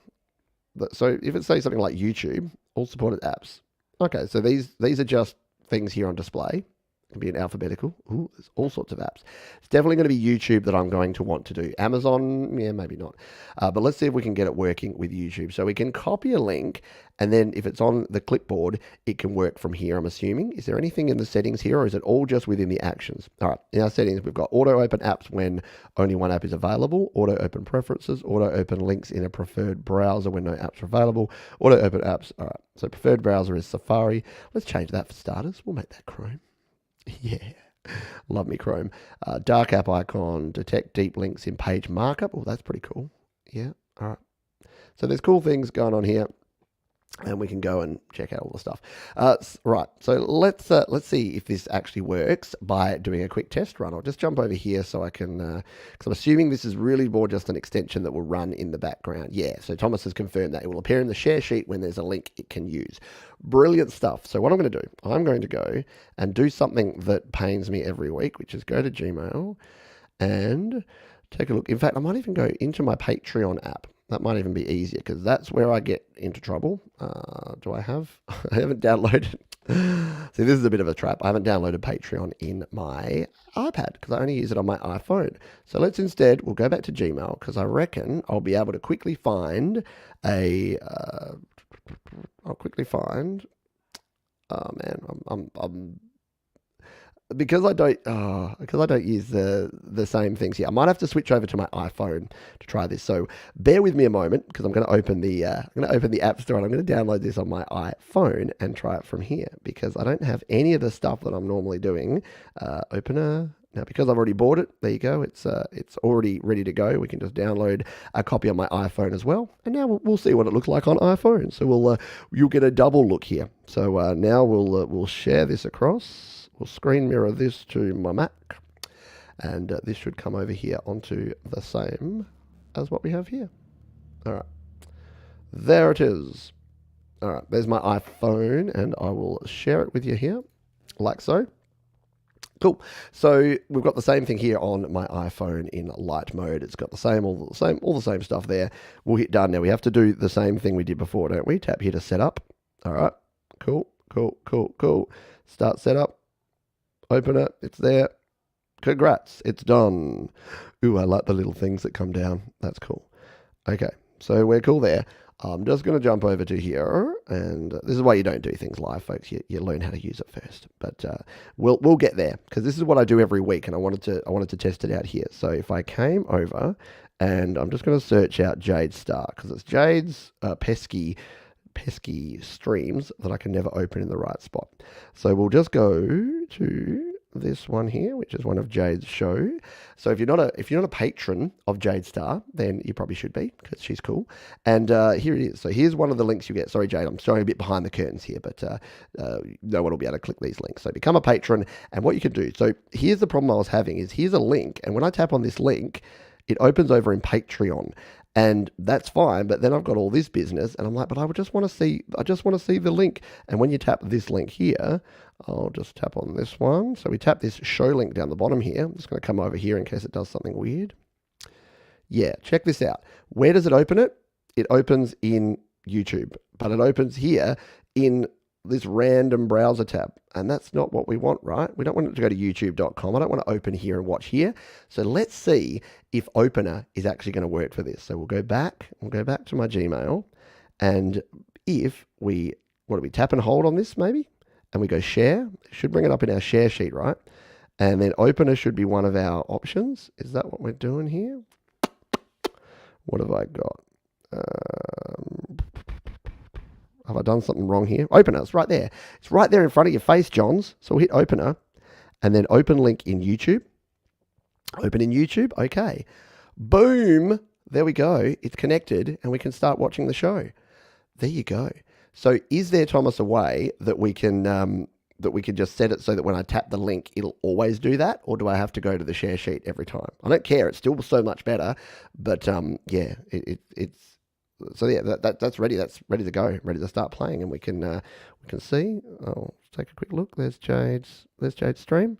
Speaker 1: that, so if it says something like YouTube, all supported apps. Okay, so these are just things here on display. It can be in alphabetical. Ooh, there's all sorts of apps. It's definitely going to be YouTube that I'm going to want to do. Amazon, yeah, maybe not. But let's see if we can get it working with YouTube. So we can copy a link, and then if it's on the clipboard, it can work from here, I'm assuming. Is there anything in the settings here, or is it all just within the actions? All right, in our settings, we've got auto open apps when only one app is available, auto open preferences, auto open links in a preferred browser when no apps are available, auto open apps. All right, so preferred browser is Safari. Let's change that for starters. We'll make that Chrome. Yeah, love me Chrome. Dark app icon, detect deep links in page markup. Oh, that's pretty cool. Yeah, all right. So there's cool things going on here, and we can go and check out all the stuff. Right, so let's see if this actually works by doing a quick test run. I'll just jump over here so I can, because I'm assuming this is really more just an extension that will run in the background. Yeah, so Thomas has confirmed that it will appear in the share sheet when there's a link it can use. Brilliant stuff. So what I'm going to do, I'm going to go and do something that pains me every week, which is go to Gmail and take a look. In fact, I might even go into my Patreon app. That might even be easier because that's where I get into trouble. Do I have? I haven't downloaded. See, this is a bit of a trap. I haven't downloaded Patreon in my iPad because I only use it on my iPhone. So let's instead, we'll go back to Gmail because I reckon I'll be able to quickly find a, I'll quickly find, oh man, I'm because I don't use the same things here. I might have to switch over to my iPhone to try this. So bear with me a moment because I'm going to open the App Store and I'm going to download this on my iPhone and try it from here because I don't have any of the stuff that I'm normally doing. Opener. Now, because I've already bought it, there you go. It's already ready to go. We can just download a copy on my iPhone as well. And now we'll see what it looks like on iPhone. So you'll get a double look here. So now we'll share this across. We'll screen mirror this to my Mac, and this should come over here onto the same as what we have here. All right, there it is. All right, there's my iPhone, and I will share it with you here, like so. Cool. So we've got the same thing here on my iPhone in light mode. It's got all the same stuff there. We'll hit done. Now we have to do the same thing we did before, don't we? Tap here to set up. All right. Cool. Start setup. Open it. It's there. Congrats. It's done. Ooh, I like the little things that come down. That's cool. Okay. So we're cool there. I'm just going to jump over to here, and this is why you don't do things live, folks. You learn how to use it first, but we'll get there, because this is what I do every week, and I wanted to test it out here. So if I came over, and I'm just going to search out Jade Star, because it's Jade's pesky streams that I can never open in the right spot. So we'll just go to this one here, which is one of Jade's show. So if you're not a patron of Jade Star, then you probably should be, because she's cool. And here it is. So here's one of the links you get. Sorry, Jade, I'm showing a bit behind the curtains here, but no one will be able to click these links. So become a patron, and what you can do. So here's the problem I was having is here's a link, and when I tap on this link, it opens over in Patreon. And that's fine, but then I've got all this business, and I'm like, but I just want to see the link. And when you tap this link here, I'll just tap on this one. So we tap this show link down the bottom here. I'm just going to come over here in case it does something weird. Yeah, check this out. Where does it open it? It opens in YouTube, but it opens here in this random browser tab, and that's not what we want, right? We don't want it to go to youtube.com. I don't want to open here and watch here. So let's see if Opener is actually going to work for this. So we'll go back to my Gmail, and if we tap and hold on this maybe, and we go share, it should bring it up in our share sheet, right? And then Opener should be one of our options. Is that what we're doing here? What have I got? Have I done something wrong here? Opener, it's right there. It's right there in front of your face, Johns. So we'll hit Opener, and then open link in YouTube. Open in YouTube, okay. Boom, there we go. It's connected, and we can start watching the show. There you go. So is there, Thomas, a way that we can just set it so that when I tap the link, it'll always do that? Or do I have to go to the share sheet every time? I don't care. It's still so much better. But yeah, it's... So yeah, that's ready. That's ready to go. Ready to start playing, and we can see. I'll take a quick look. There's Jade's stream.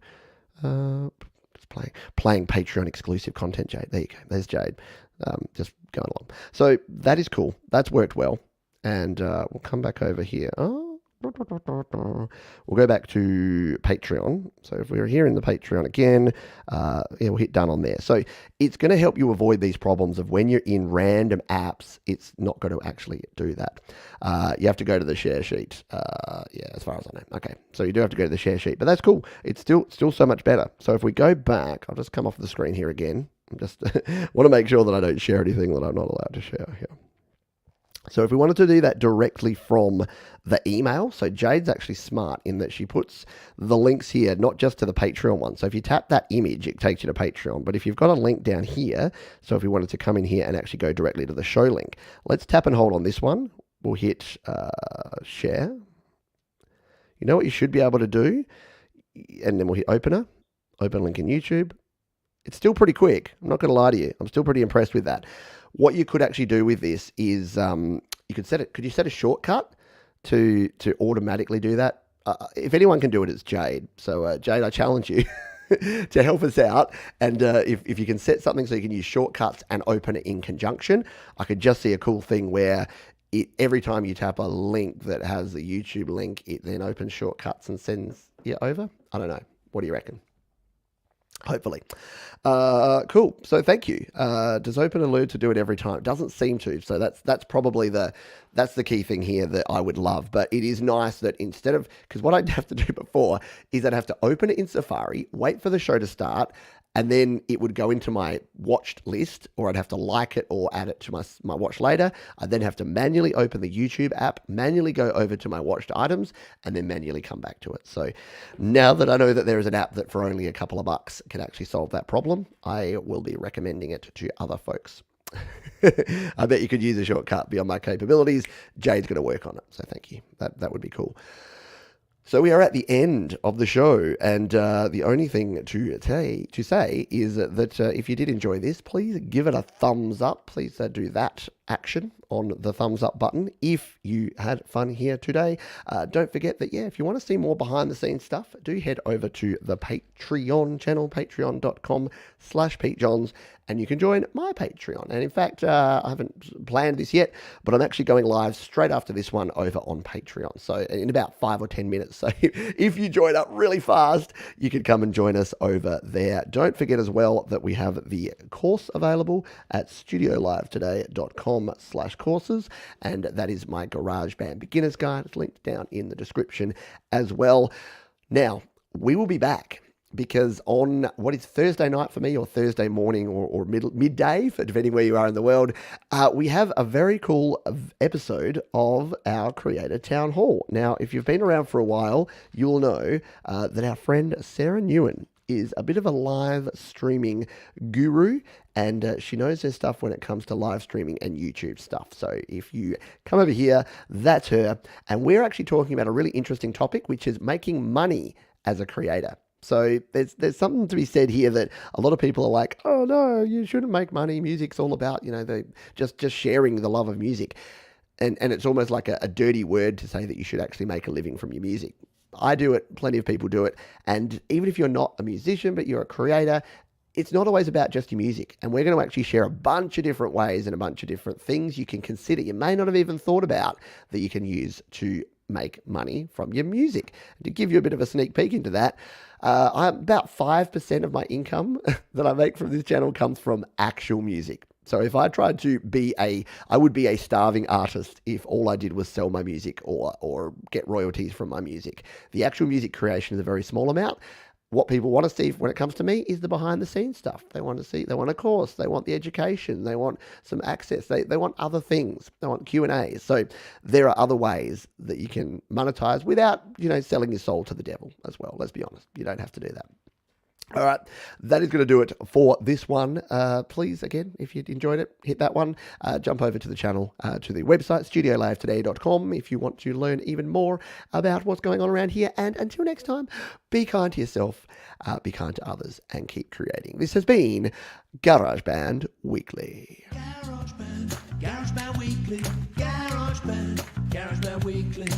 Speaker 1: Just playing Patreon exclusive content. Jade, there you go. There's Jade. Just going along. So that is cool. That's worked well, and we'll come back over here. We'll go back to Patreon. So if we're here in the Patreon again, we'll hit done on there. So it's going to help you avoid these problems of when you're in random apps, it's not going to actually do that. You have to go to the share sheet. As far as I know. Okay, so you do have to go to the share sheet, but that's cool. It's still so much better. So if we go back, I'll just come off the screen here again. I just want to make sure that I don't share anything that I'm not allowed to share here. So if we wanted to do that directly from the email, so Jade's actually smart in that she puts the links here, not just to the Patreon one. So if you tap that image, it takes you to Patreon. But if you've got a link down here, so if we wanted to come in here and actually go directly to the show link, let's tap and hold on this one. We'll hit share. You know what you should be able to do? And then we'll hit opener, open link in YouTube. It's still pretty quick. I'm not going to lie to you. I'm still pretty impressed with that. What you could actually do with this is you could set it. Could you set a shortcut to automatically do that? If anyone can do it, it's Jade. So Jade, I challenge you to help us out. And if you can set something so you can use shortcuts and open it in conjunction, I could just see a cool thing where every time you tap a link that has the YouTube link, it then opens shortcuts and sends you over. I don't know. What do you reckon? Hopefully. Cool. So thank you. Does Open allude to do it every time? It doesn't seem to. So that's probably the key thing here that I would love. But it is nice that instead of, because what I'd have to do before is I'd have to open it in Safari, wait for the show to start, and then it would go into my watched list, or I'd have to like it or add it to my watch later. I'd then have to manually open the YouTube app, manually go over to my watched items, and then manually come back to it. So now that I know that there is an app that for only a couple of bucks can actually solve that problem, I will be recommending it to other folks. I bet you could use a shortcut beyond my capabilities. Jade's going to work on it. So thank you. That would be cool. So we are at the end of the show, and the only thing to say is that if you did enjoy this, please give it a thumbs up. Please do that action on the thumbs up button if you had fun here today. Don't forget that, if you want to see more behind the scenes stuff, do head over to the Patreon channel, patreon.com/PeteJohns, and you can join my Patreon. And in fact, I haven't planned this yet, but I'm actually going live straight after this one over on Patreon. So in about 5 or 10 minutes. So if you join up really fast, you can come and join us over there. Don't forget as well that we have the course available at studiolivetoday.com. garagebandweekly.com/courses, and that is my GarageBand Beginner's Guide. It's linked down in the description as well. Now, we will be back because on what is Thursday night for me, or Thursday morning, or midday, depending where you are in the world, we have a very cool episode of our Creator Town Hall. Now, if you've been around for a while, you'll know that our friend Sarah Newen is a bit of a live streaming guru, and she knows her stuff when it comes to live streaming and YouTube stuff. So if you come over here, that's her. And we're actually talking about a really interesting topic, which is making money as a creator. So there's something to be said here that a lot of people are like, oh no, you shouldn't make money. Music's all about, just sharing the love of music. And it's almost like a dirty word to say that you should actually make a living from your music. I do it. Plenty of people do it. And even if you're not a musician, but you're a creator, it's not always about just your music. And we're going to actually share a bunch of different ways and a bunch of different things you can consider. You may not have even thought about that you can use to make money from your music. To give you a bit of a sneak peek into that, about 5% of my income that I make from this channel comes from actual music. So if I tried to I would be a starving artist if all I did was sell my music or get royalties from my music. The actual music creation is a very small amount. What people want to see when it comes to me is the behind the scenes stuff. They want a course, they want the education, they want some access, they want other things, they want Q&As. So there are other ways that you can monetize without, selling your soul to the devil as well. Let's be honest. You don't have to do that. All right, that is going to do it for this one. Please, again, if you enjoyed it, hit that one. Jump over to the channel, to the website, studiolivetoday.com, if you want to learn even more about what's going on around here. And until next time, be kind to yourself, be kind to others, and keep creating. This has been GarageBand Weekly.
Speaker 2: GarageBand Weekly, GarageBand Weekly.